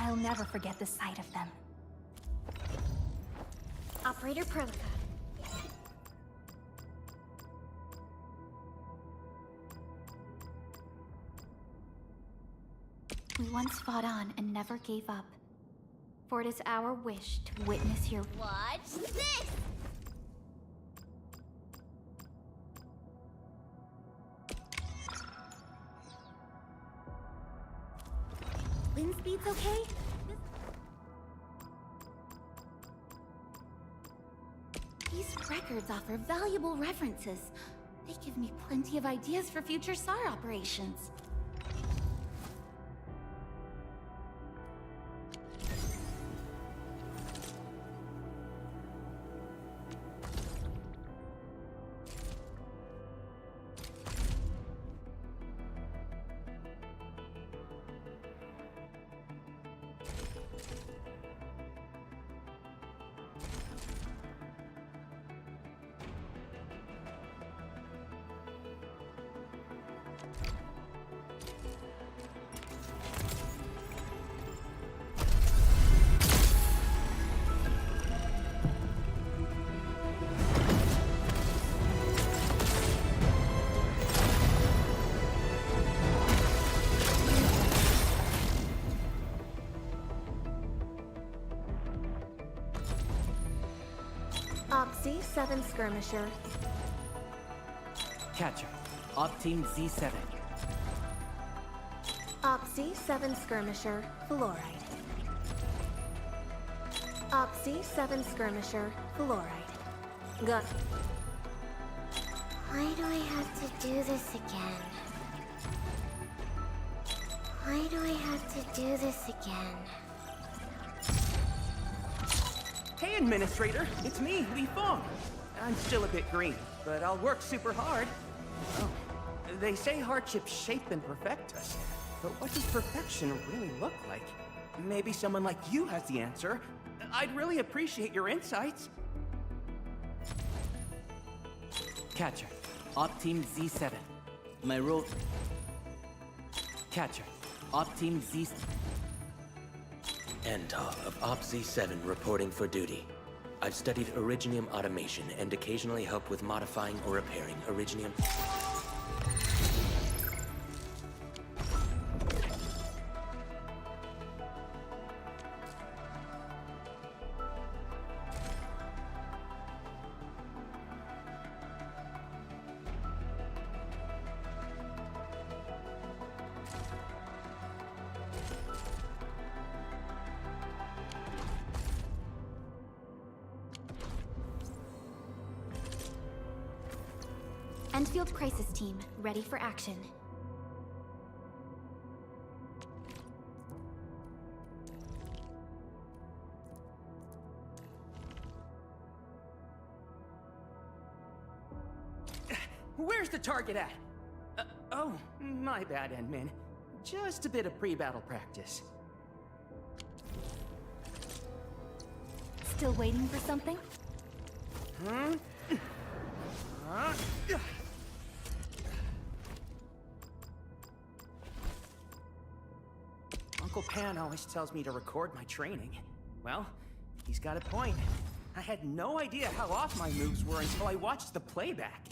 I'll never forget the sight of them. Operator Perlica. We once fought on and never gave up. For it is our wish to witness your... Watch this! Wind speed's okay? These records offer valuable references. They give me plenty of ideas for future SAR operations. C7 Skirmisher. Catcher. Op Team Z7. Op C7 Skirmisher, Fluoride. Op C7 Skirmisher, Fluoride. Got. Why do I have to do this again? Why do I have to do this again? Hey, Administrator, it's me, Li Feng. I'm still a bit green, but I'll work super hard. Oh, they say hardships shape and perfect us, but what does perfection really look like? Maybe someone like you has the answer. I'd really appreciate your insights. Catcher, Op Team Z7. My role... Catcher, Op Team Z... Antar of Op Z7 reporting for duty. I've studied Originium automation and occasionally help with modifying or repairing Originium... Endfield Crisis Team, ready for action. Where's the target at? Oh, my bad, Endman. Just a bit of pre-battle practice. Still waiting for something? Uncle Pan always tells me to record my training. Well, he's got a point. I had no idea how off my moves were until I watched the playback.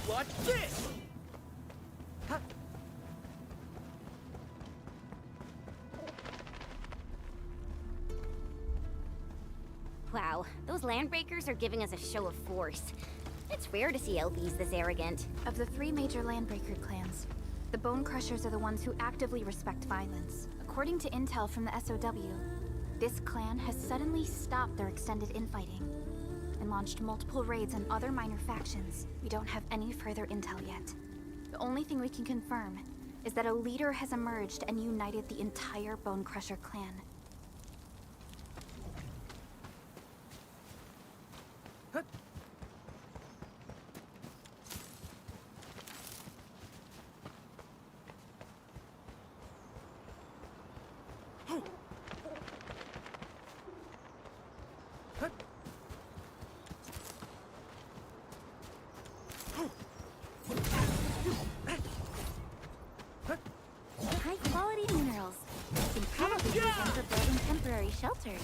Watch this! Wow, those landbreakers are giving us a show of force. It's rare to see LBs this arrogant. Of the 3 major Landbreaker clans, the Bone Crushers are the ones who actively respect violence. According to intel from the SOW, this clan has suddenly stopped their extended infighting and launched multiple raids on other minor factions. We don't have any further intel yet. The only thing we can confirm is that a leader has emerged and united the entire Bone Crusher clan. High-quality minerals. You can probably use them for building temporary shelters.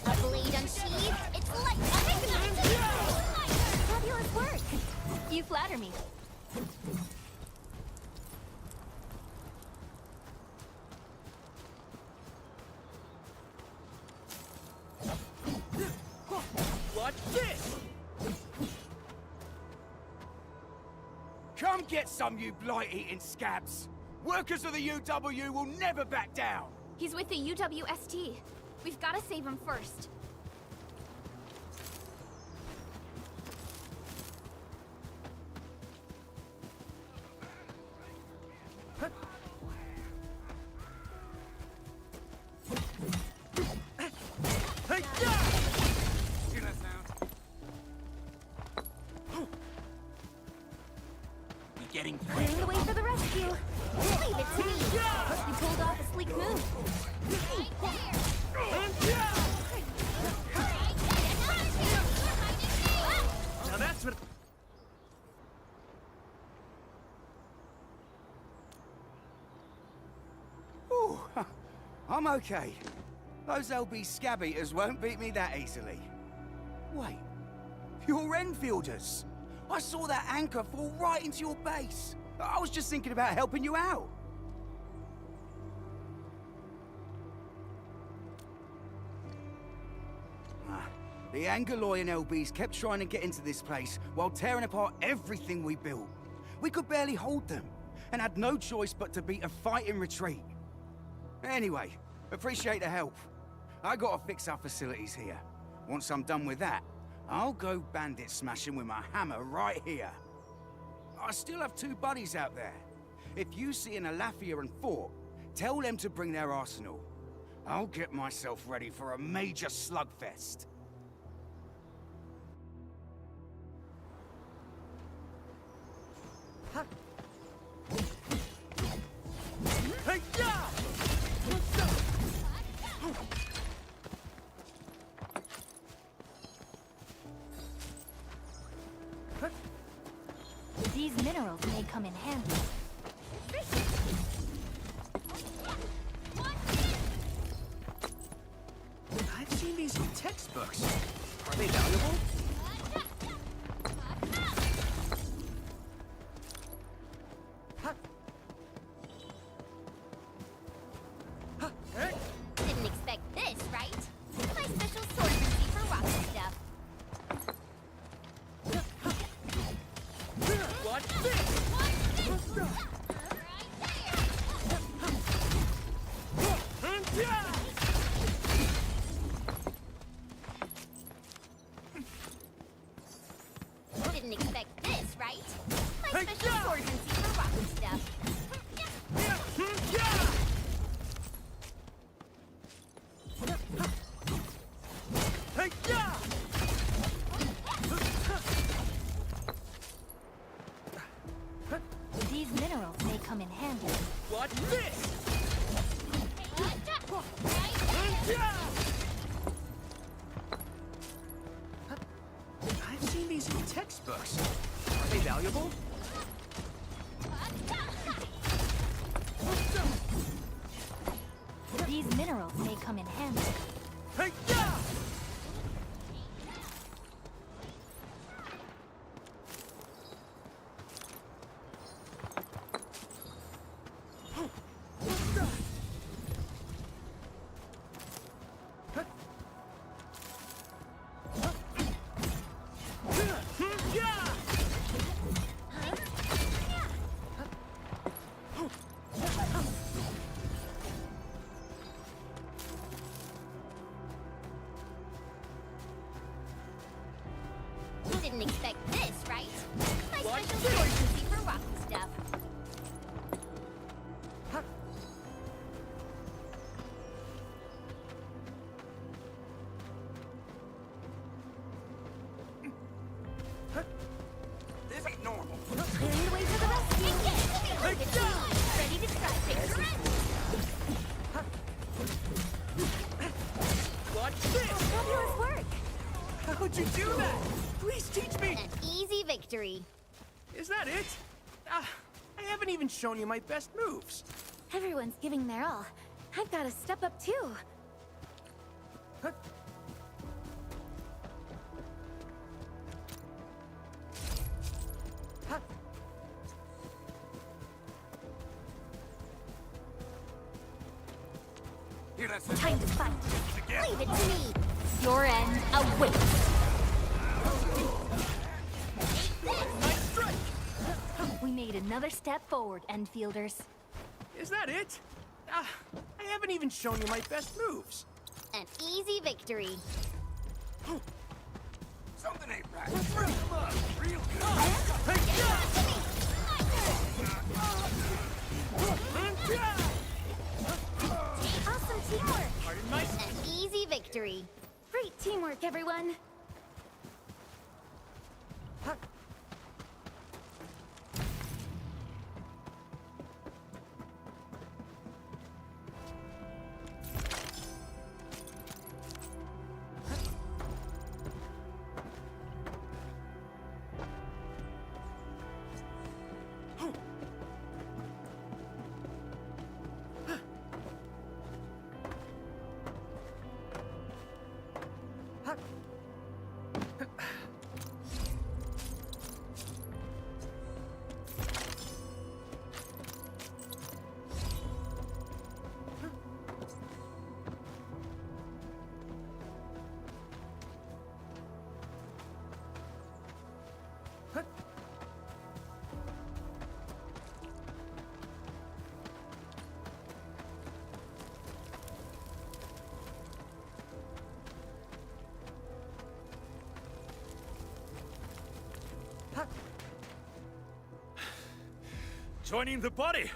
A blade unsheathed, it's like fabulous work! You flatter me. Watch this! Come get some, you blight-eating scabs! Workers of the UW will never back down! He's with the UWST. We've got to save him first. Getting Clearing the way for the rescue. Leave it to me. You pulled off a sleek move. Now that's what... Ooh, I'm okay. Those LB scab eaters won't beat me that easily. Wait, you're Enfielders. I saw that anchor fall right into your base. I was just thinking about helping you out. The Angaloy and LBs kept trying to get into this place while tearing apart everything we built. We could barely hold them, and had no choice but to beat a fighting retreat. Anyway, appreciate the help. I gotta fix our facilities here. Once I'm done with that, I'll go bandit smashing with my hammer right here. I still have 2 buddies out there. If you see an Alafia and Fort, tell them to bring their arsenal. I'll get myself ready for a major slugfest. These minerals may come in handy. I've seen these in textbooks. Are they valuable? Didn't expect this, right? My special sword receipt for rocket stuff. Watch this! books. Are they valuable? These minerals may come in handy. Hey, yeah! You didn't expect this, right? My special emergency for rocky stuff. This ain't normal. Clearing the way for the rescue. Ready to try things. Watch this! Fabulous work. How'd you do that? Please teach me! An easy victory. Is that it? I haven't even shown you my best moves. Everyone's giving their all. I've got to step up too. Time to fight. Leave it to me. Your end awaits. We made another step forward, Endfielders. Is that it? I haven't even shown you my best moves. An easy victory. Something ain't right. Real good. Awesome teamwork! An easy victory. Great teamwork, everyone! Joining the party?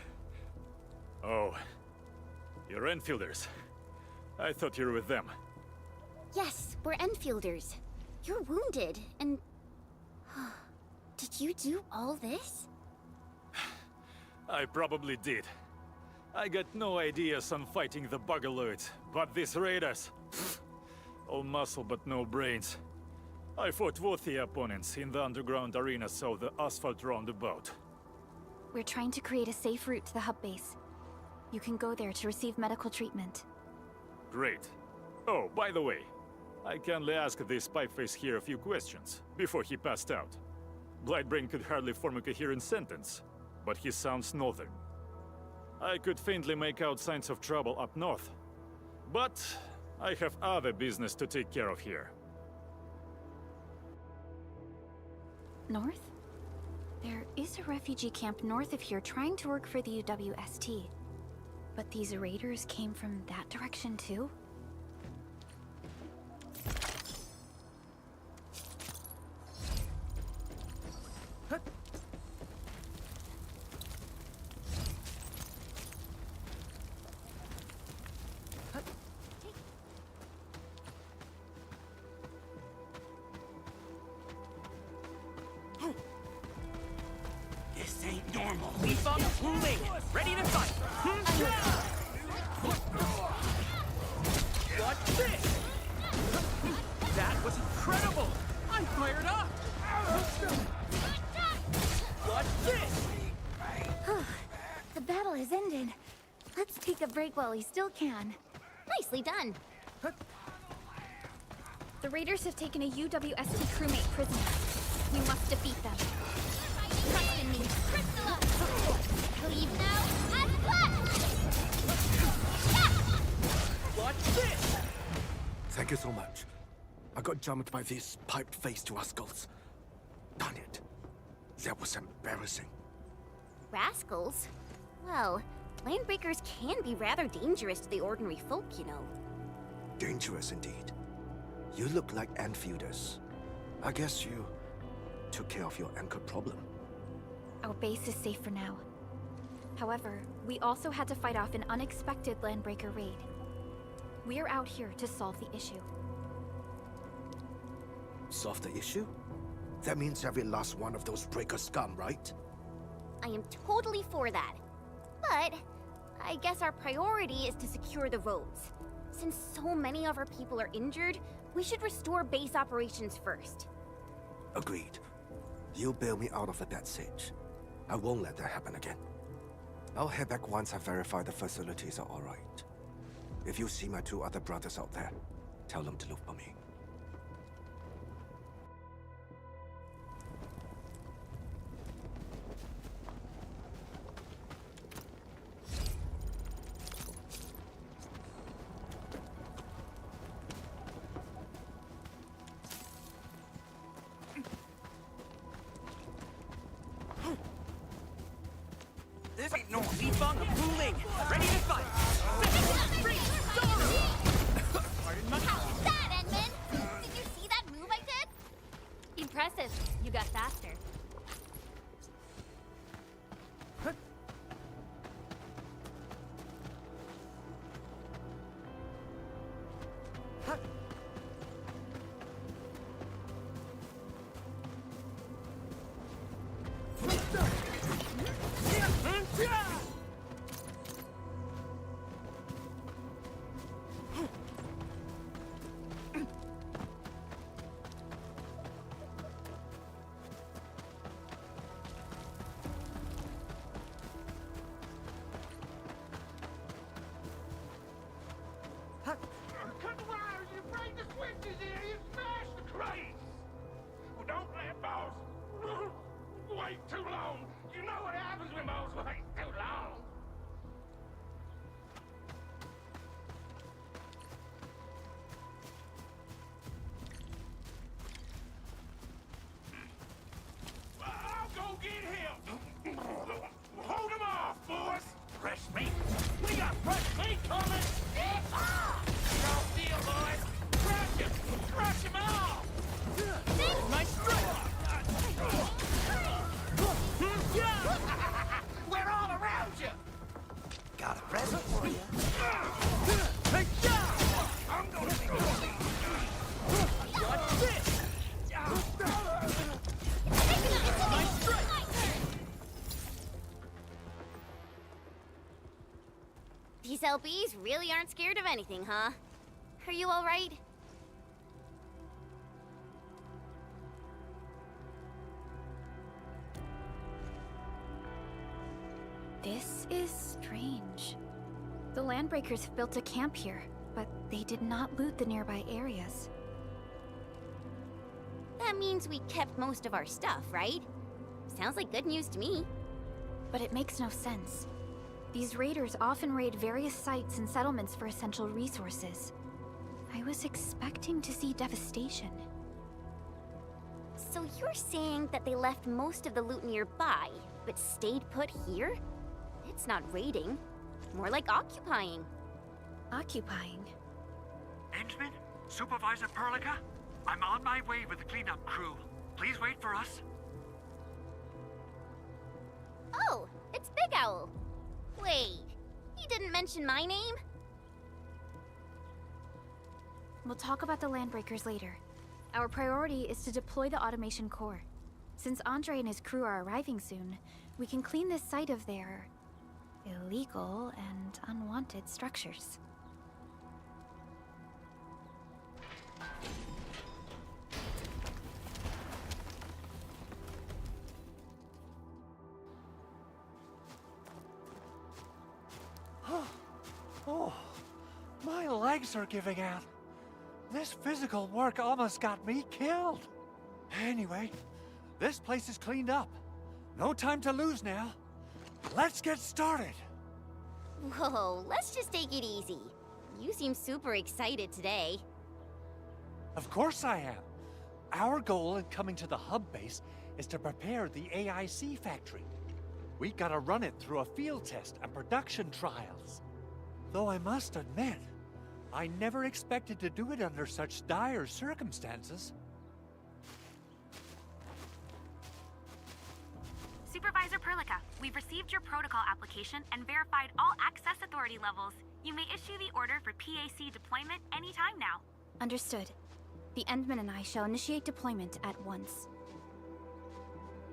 Oh, you're Enfielders. I thought you were with them. Yes, we're Enfielders. You're wounded, and... Did you do all this? I probably did. I got no ideas on fighting the Bugaloids, but these raiders... all muscle but no brains. I fought worthy opponents in the underground arenas of the asphalt roundabout. We're trying to create a safe route to the hub base. You can go there to receive medical treatment. Great. Oh, by the way, I kindly asked this pipeface here a few questions before he passed out. Blightbrain could hardly form a coherent sentence, but he sounds northern. I could faintly make out signs of trouble up north, but I have other business to take care of here. North? There is a refugee camp north of here trying to work for the UWST. But these raiders came from that direction too? This ain't normal. Leaf up, moving, ready to fight. Watch this! That was incredible! I'm fired up! The battle has ended. Let's take a break while we still can. Nicely done. The raiders have taken a UWST crewmate prisoner. We must defeat them. Trust in me. Crystalline! Leave now and flash! Watch this! Thank you so much. I got jumped by these piped-faced rascals. Darn it. That was embarrassing. Rascals? Well, landbreakers can be rather dangerous to the ordinary folk, you know. Dangerous indeed. You look like Enfielders. I guess you took care of your anchor problem. Our base is safe for now. However, we also had to fight off an unexpected landbreaker raid. We're out here to solve the issue. Solve the issue? That means every last one of those breaker scum, right? I am totally for that. But I guess our priority is to secure the roads. Since so many of our people are injured, we should restore base operations first. Agreed. You'll bail me out of a death sitch. I won't let that happen again. I'll head back once I verify the facilities are alright. If you see my 2 other brothers out there, tell them to look for me. This ain't no Zifeng of Wuling. Ready to fight. How's that, Edmund? Did you see that move I did? Impressive. You got faster. Cut the wires, you break the switches here, you smash the crates! Well, don't let boss wait too long. You know what happens when boss waits too long. I'll go get him! Hold him off, boys! Fresh meat? We got fresh meat coming! Deal, boys! Crush him! Crush him all! Nice strike! We're all around you! Got a present for you. I'm gonna be good! Watch this! Nice strike! These LBs really aren't scared of anything, huh? Are you all right? This is strange. The landbreakers have built a camp here, but they did not loot the nearby areas. That means we kept most of our stuff, right? Sounds like good news to me. But it makes no sense. These raiders often raid various sites and settlements for essential resources. I was expecting to see devastation. So you're saying that they left most of the loot nearby, but stayed put here? It's not raiding. More like occupying. Occupying? Endman? Supervisor Perlica? I'm on my way with the cleanup crew. Please wait for us. Oh, it's Big Owl. Wait, he didn't mention my name? We'll talk about the landbreakers later. Our priority is to deploy the automation core. Since Andre and his crew are arriving soon, we can clean this site of their illegal and unwanted structures. legs are giving out. This physical work almost got me killed. Anyway, this place is cleaned up. No time to lose now. Let's get started. Whoa, let's just take it easy. You seem super excited today. Of course I am. Our goal in coming to the hub base is to prepare the AIC factory. We gotta run it through a field test and production trials. Though I must admit, I never expected to do it under such dire circumstances. Supervisor Perlica, we've received your protocol application and verified all access authority levels. You may issue the order for PAC deployment anytime now. Understood. The Endman and I shall initiate deployment at once.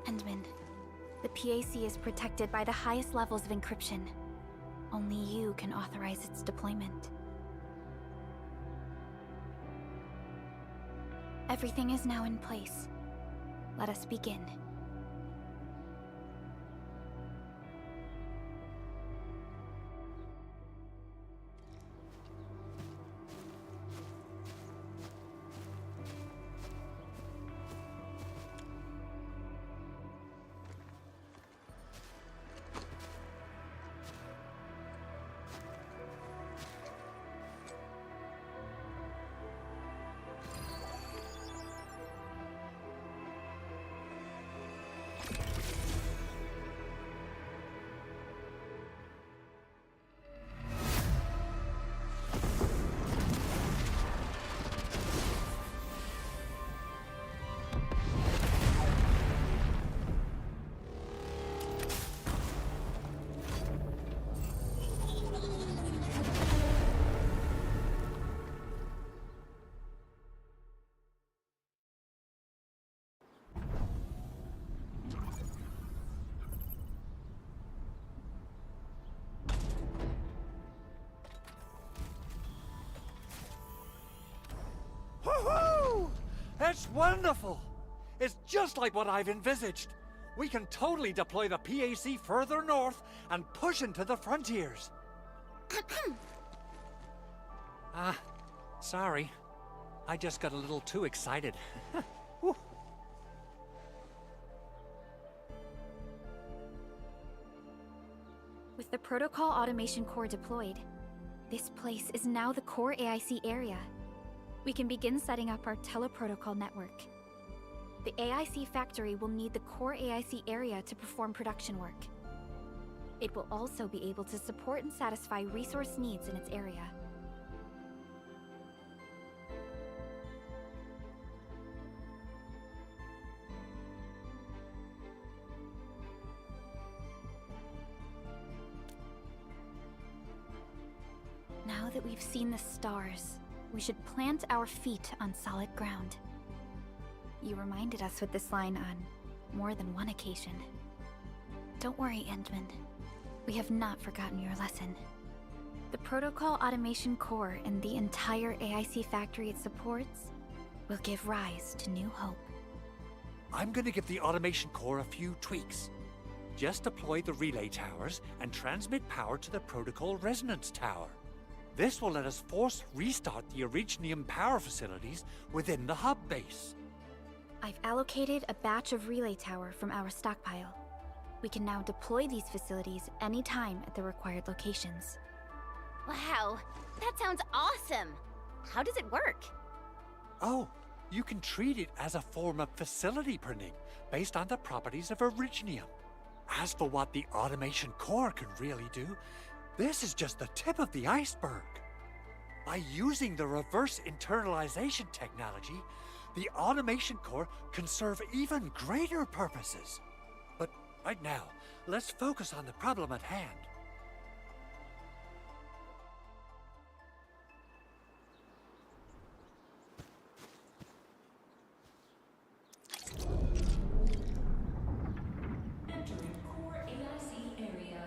Endman, the PAC is protected by the highest levels of encryption. Only you can authorize its deployment. Everything is now in place. Let us begin. Woohoo! That's wonderful! It's just like what I've envisaged. We can totally deploy the PAC further north and push into the frontiers. Sorry. I just got a little too excited. Whew. With the Protocol Automation Core deployed, this place is now the core AIC area. We can begin setting up our teleprotocol network. The AIC factory will need the core AIC area to perform production work. It will also be able to support and satisfy resource needs in its area. Now that we've seen the stars, we should plant our feet on solid ground. You reminded us with this line on more than one occasion. Don't worry, Endman. We have not forgotten your lesson. The Protocol Automation Core and the entire AIC factory it supports will give rise to new hope. I'm gonna give the Automation Core a few tweaks. Just deploy the relay towers and transmit power to the Protocol Resonance Tower. This will let us force restart the Originium power facilities within the hub base. I've allocated a batch of relay tower from our stockpile. We can now deploy these facilities anytime at the required locations. Wow, that sounds awesome! How does it work? Oh, you can treat it as a form of facility printing based on the properties of Originium. As for what the Automation Core can really do, this is just the tip of the iceberg. By using the reverse internalization technology, the Automation Core can serve even greater purposes. But right now, let's focus on the problem at hand. Entering core AIC area.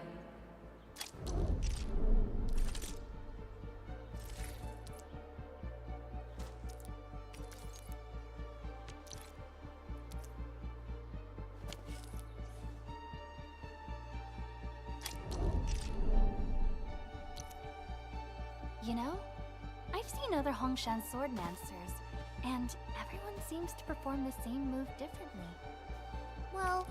You know, I I've seen other Hongshan swordmancers, and everyone seems to perform the same move differently. Well...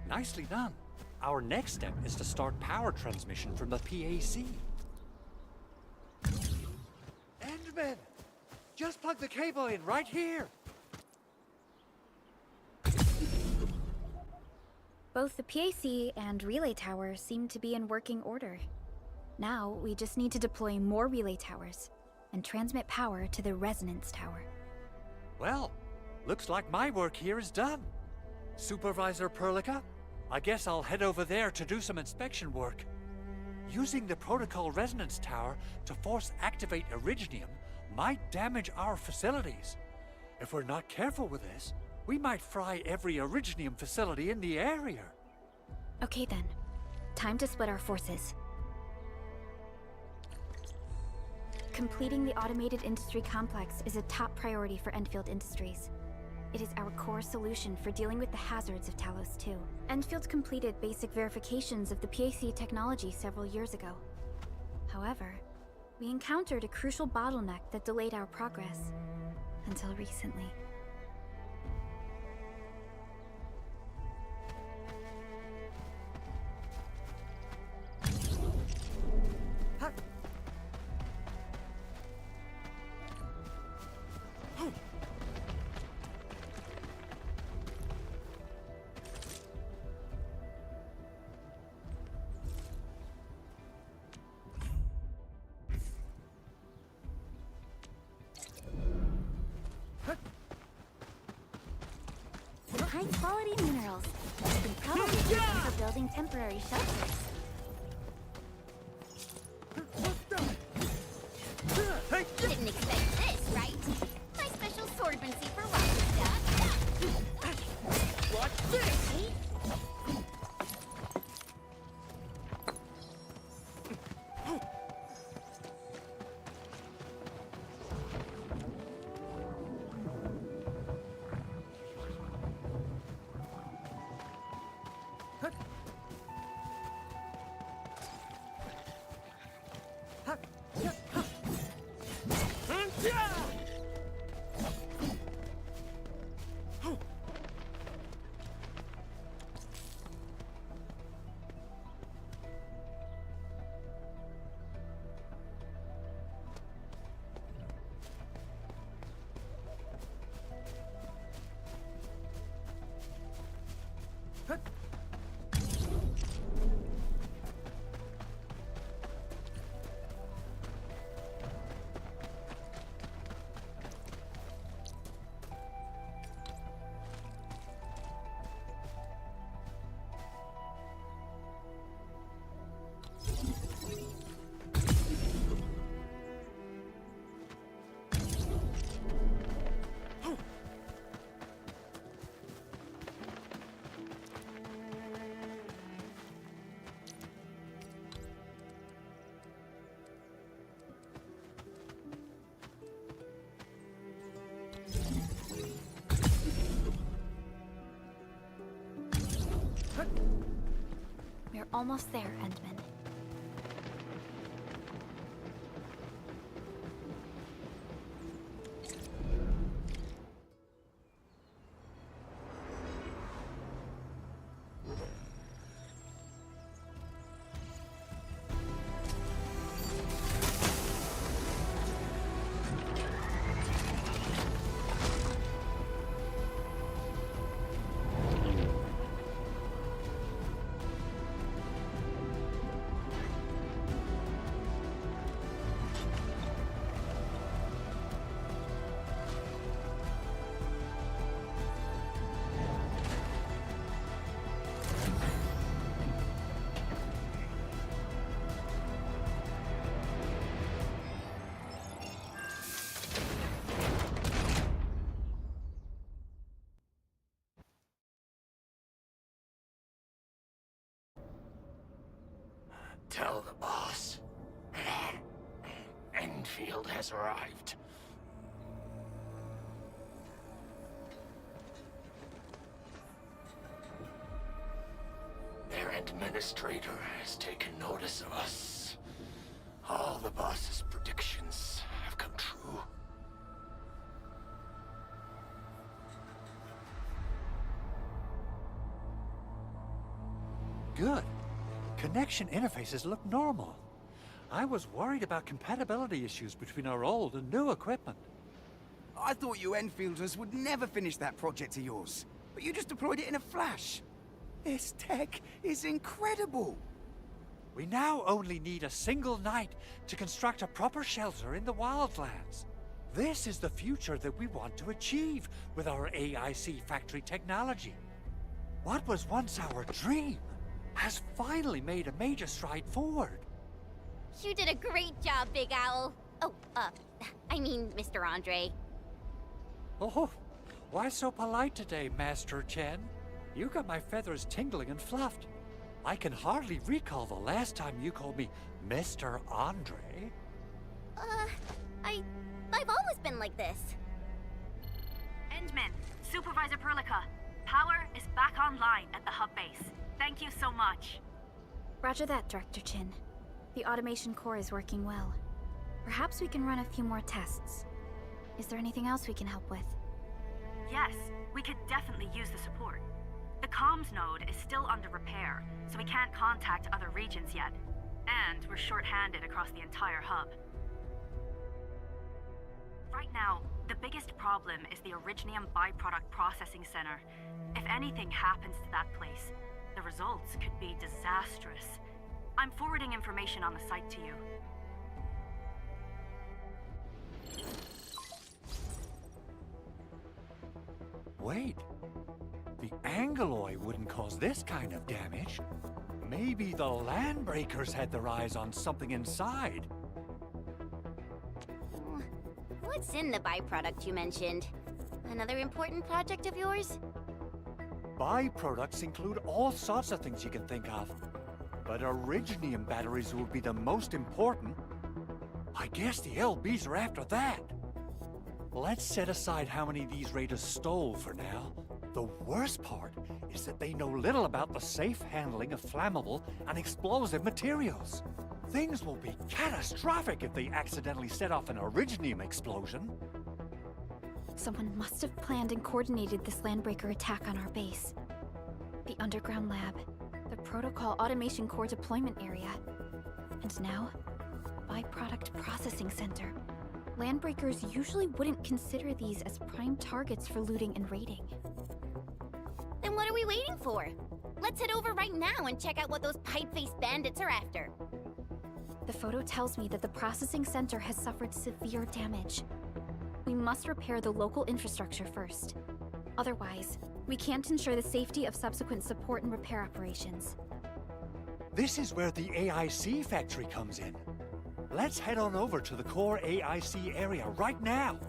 Nicely done. Our next step is to start power transmission from the PAC. Endman! Just plug the cable in right here! Both the PAC and relay tower seem to be in working order. Now, we just need to deploy more relay towers and transmit power to the resonance tower. Well, looks like my work here is done. Supervisor Perlica, I guess I'll head over there to do some inspection work. Using the protocol resonance tower to force activate Originium might damage our facilities. If we're not careful with this, we might fry every Originium facility in the area. Okay then, time to split our forces. Completing the automated industry complex is a top priority for Endfield Industries. It is our core solution for dealing with the hazards of Talos 2. Endfield completed basic verifications of the PAC technology several years ago. However, we encountered a crucial bottleneck that delayed our progress until recently. High-quality minerals. You can probably use them for building temporary shelters. Didn't expect this, right? My special swordmancy for rocket stuff. Watch this! We're almost there, Endman. Tell the boss. Endfield has arrived. Their administrator has taken notice of us. All the boss's predictions have come true. Good. Connection interfaces look normal. I was worried about compatibility issues between our old and new equipment. I thought you Enfielders would never finish that project of yours, but you just deployed it in a flash. This tech is incredible. We now only need a single night to construct a proper shelter in the wildlands. This is the future that we want to achieve with our AIC factory technology. What was once our dream has finally made a major stride forward. You did a great job, Big Owl. Oh, I mean, Mr. Andre. Oh, why so polite today, Master Chen? You got my feathers tingling and fluffed. I can hardly recall the last time you called me Mr. Andre. I've always been like this. Endman, Supervisor Perlica, power is back online at the hub base. Thank you so much. Roger that, Director Chin. The automation core is working well. Perhaps we can run a few more tests. Is there anything else we can help with? Yes, we could definitely use the support. The comms node is still under repair, so we can't contact other regions yet. And we're short-handed across the entire hub. Right now, the biggest problem is the Originium byproduct processing center. If anything happens to that place, the results could be disastrous. I'm forwarding information on the site to you. Wait. The Angeloy wouldn't cause this kind of damage. Maybe the Landbreakers had their eyes on something inside. What's in the byproduct you mentioned? Another important project of yours? Byproducts include all sorts of things you can think of. But Originium batteries will be the most important. I guess the LBs are after that. Let's set aside how many these raiders stole for now. The worst part is that they know little about the safe handling of flammable and explosive materials. Things will be catastrophic if they accidentally set off an Originium explosion. Someone must have planned and coordinated this Landbreaker attack on our base. The underground lab, the protocol automation core deployment area, and now, byproduct processing center. Landbreakers usually wouldn't consider these as prime targets for looting and raiding. Then what are we waiting for? Let's head over right now and check out what those pipe-faced bandits are after. The photo tells me that the processing center has suffered severe damage. We must repair the local infrastructure first. Otherwise, we can't ensure the safety of subsequent support and repair operations. This is where the AIC factory comes in. Let's head on over to the core AIC area right now.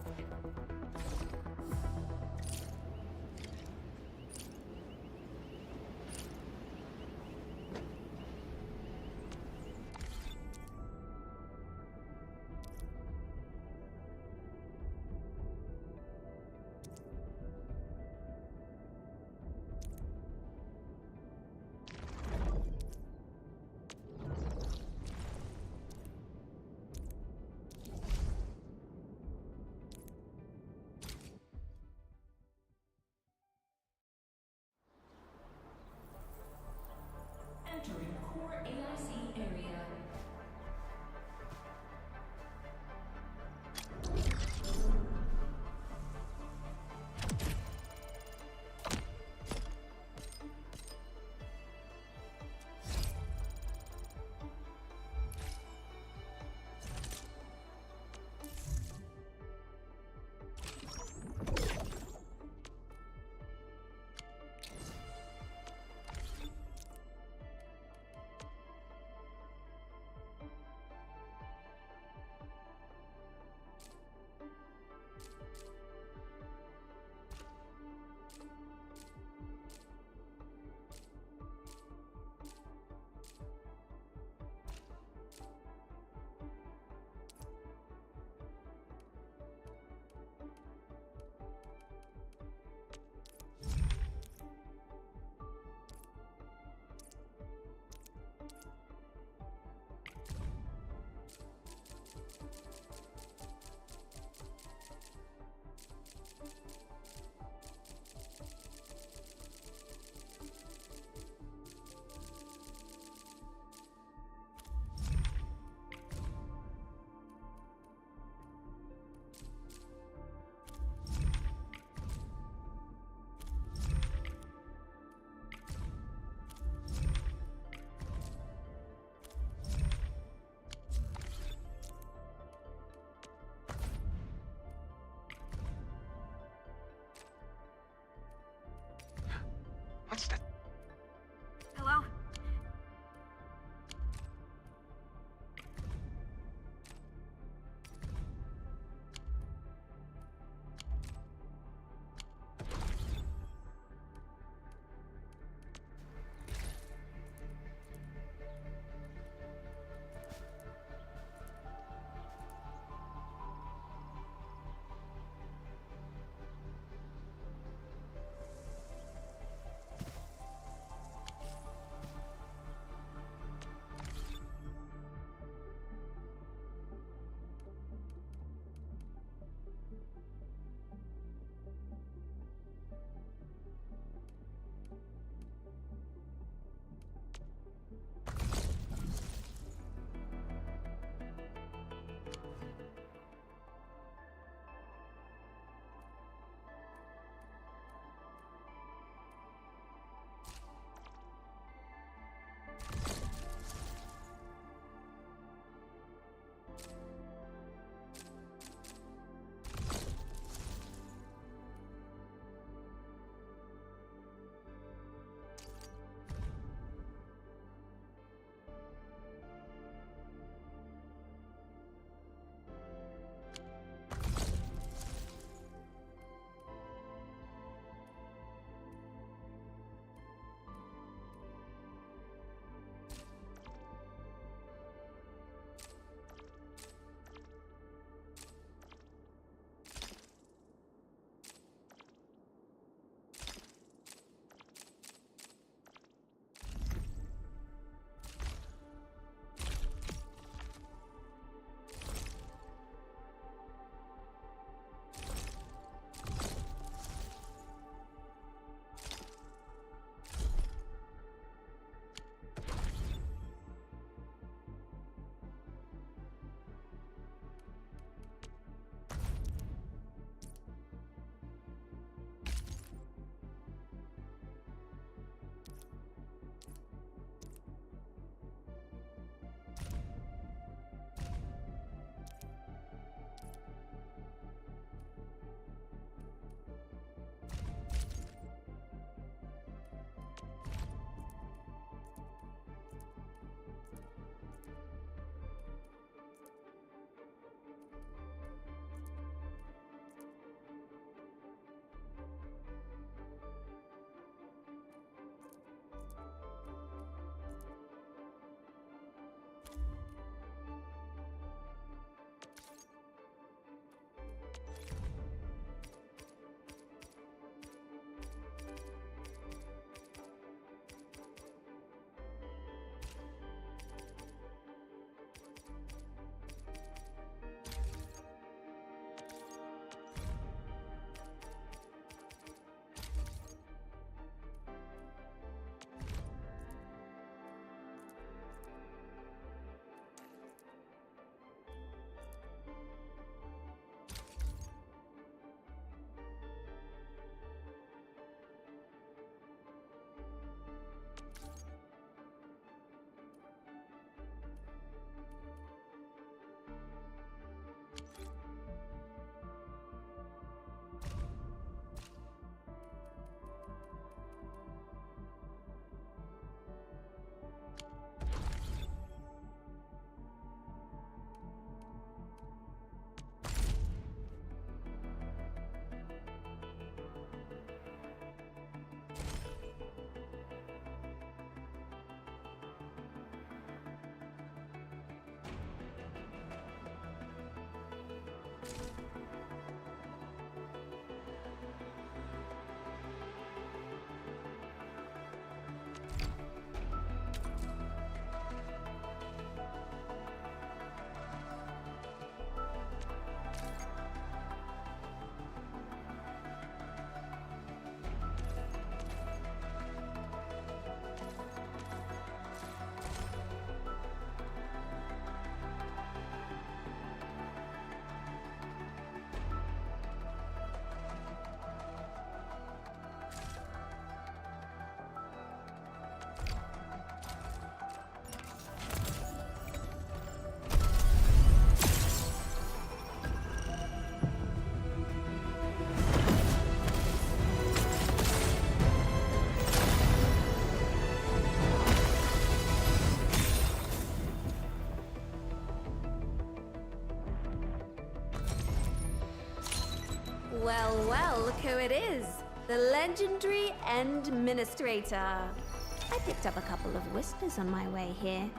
who it is. The legendary Administrator. I picked up a couple of whispers on my way here.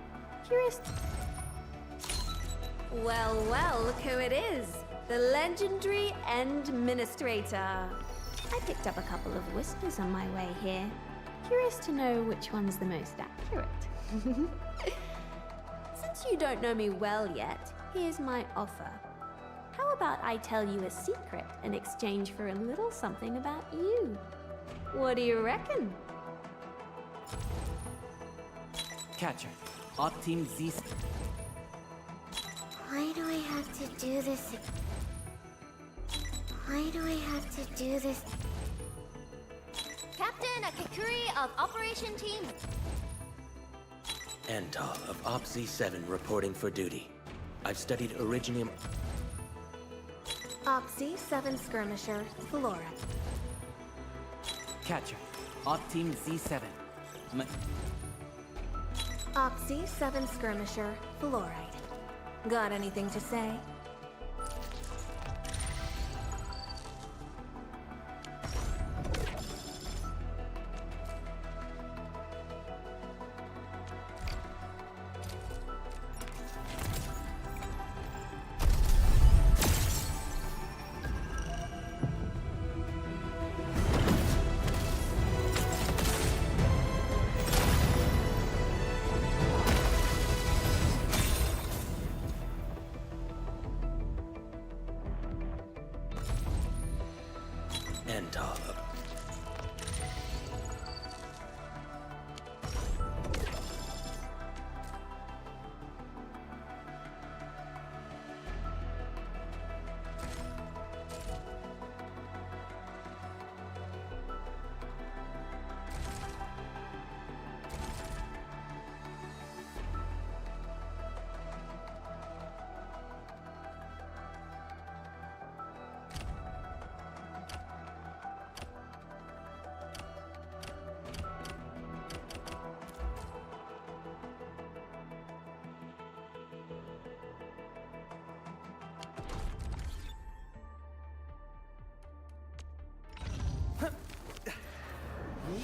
Curious... Well, look who it is. The legendary Administrator. I picked up a couple of whispers on my way here. Curious to know which one's the most accurate. Since you don't know me well yet, here's my offer. How about I tell you a secret in exchange for a little something about you? What do you reckon? Catcher. Op Team Z. Why do I have to do this? Why do I have to do this? Captain Akakuri of Operation Team. Antal of Op Z7 reporting for duty. I've studied Originium... Oxy 7 Skirmisher, Flora. Catcher. Op Team Z7. Oxy 7 Skirmisher, Fluoride. Got anything to say? Antal of...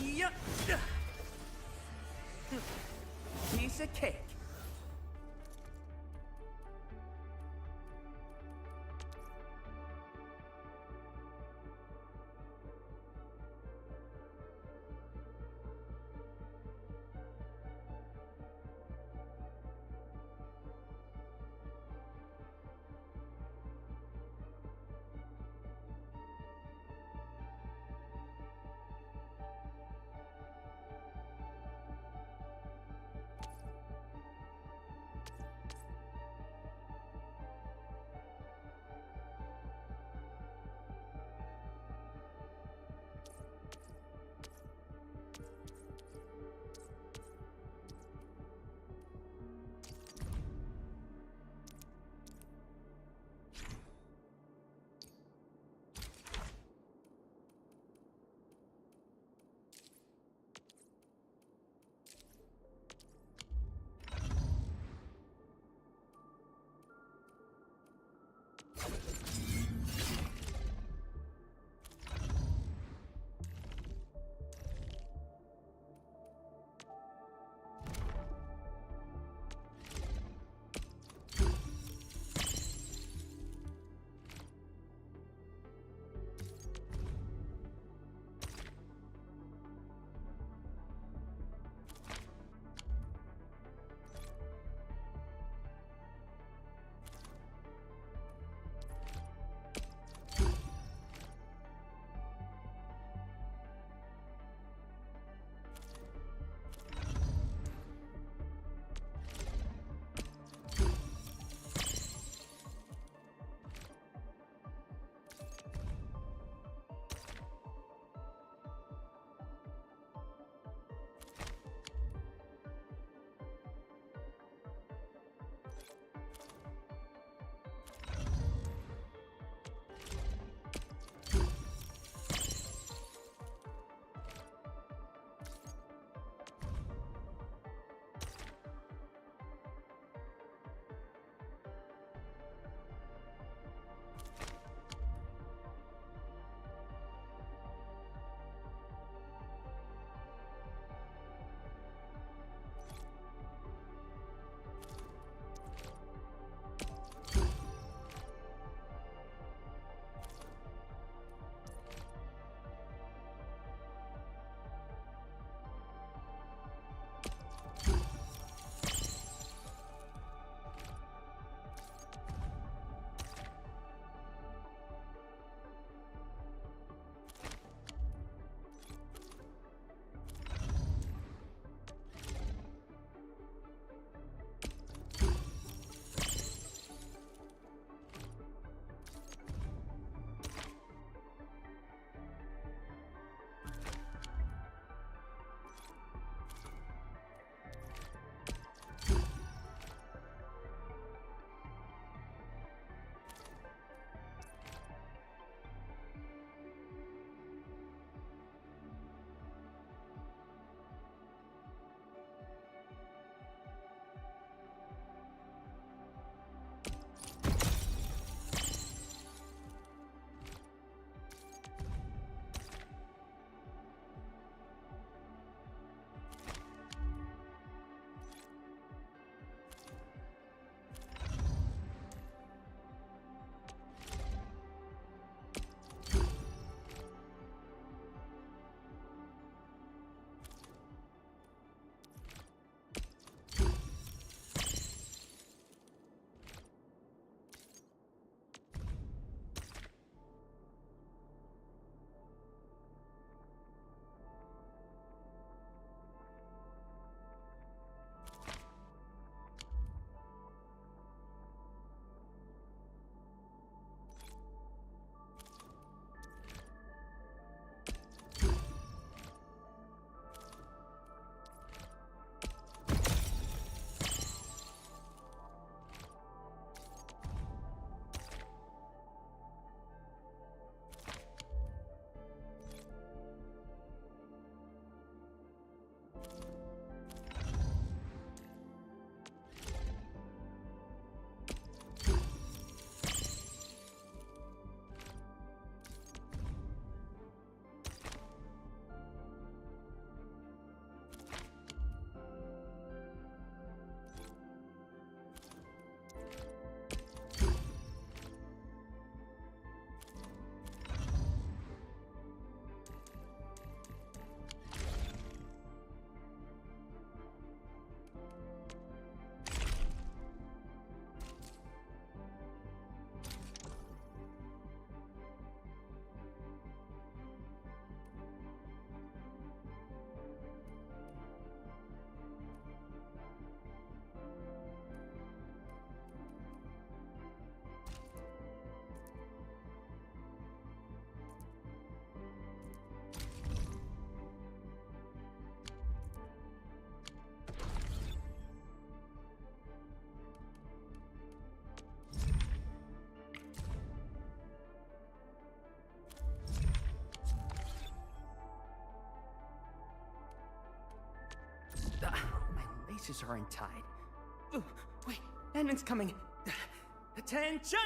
Yup. Piece of cake. nooses aren't tied. Ooh, wait, Endman's coming. Attention!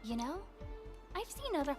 You know, I've seen other...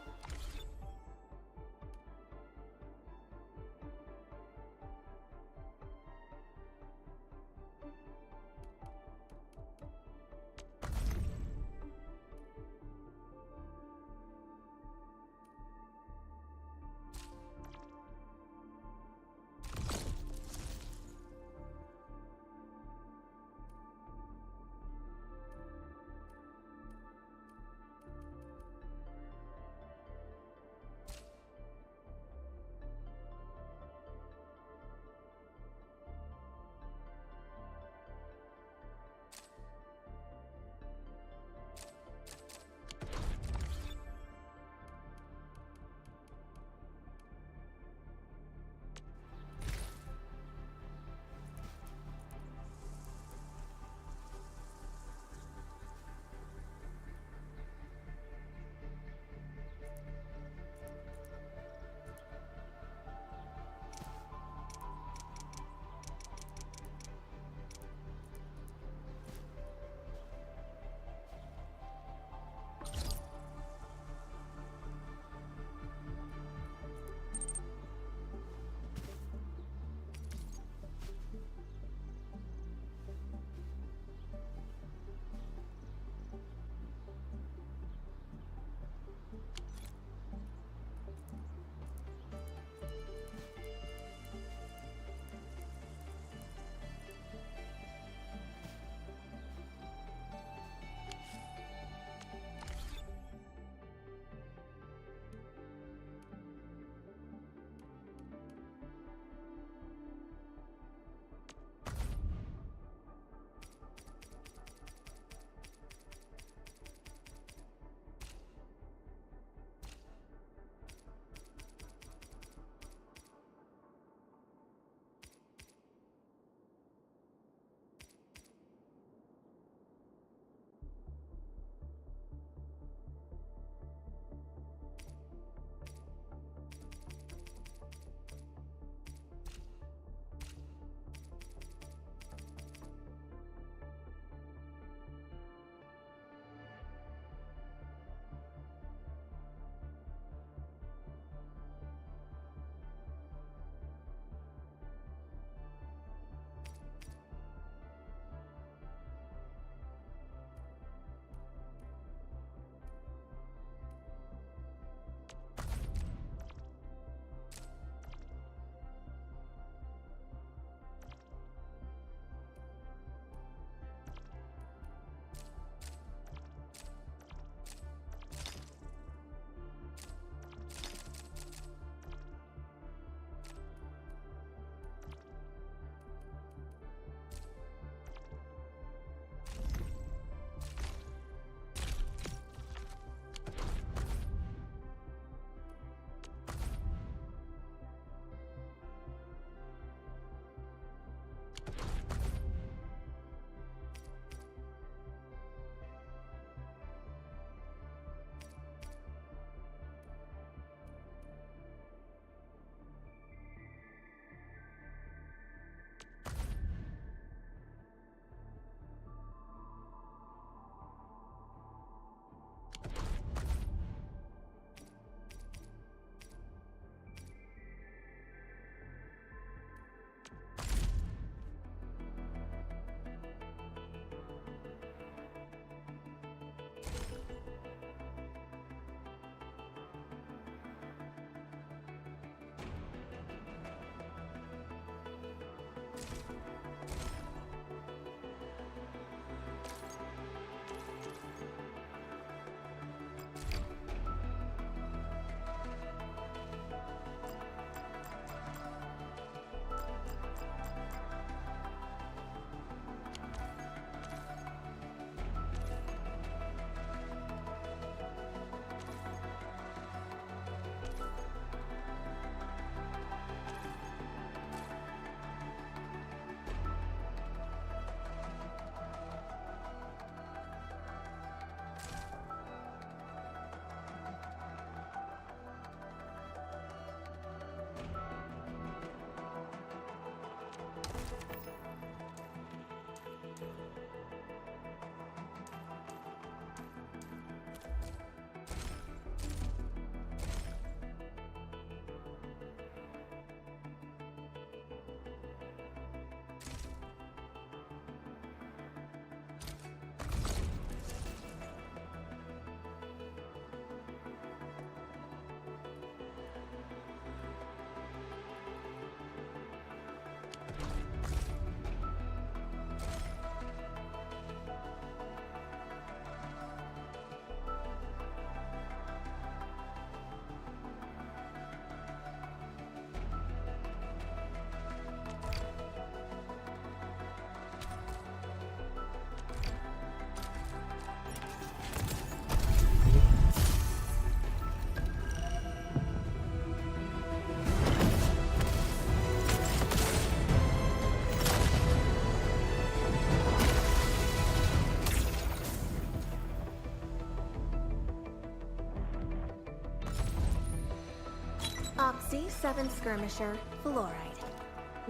Oxy 7 Skirmisher, Fluoride.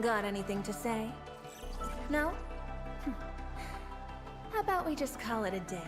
Got anything to say? No? How about we just call it a day?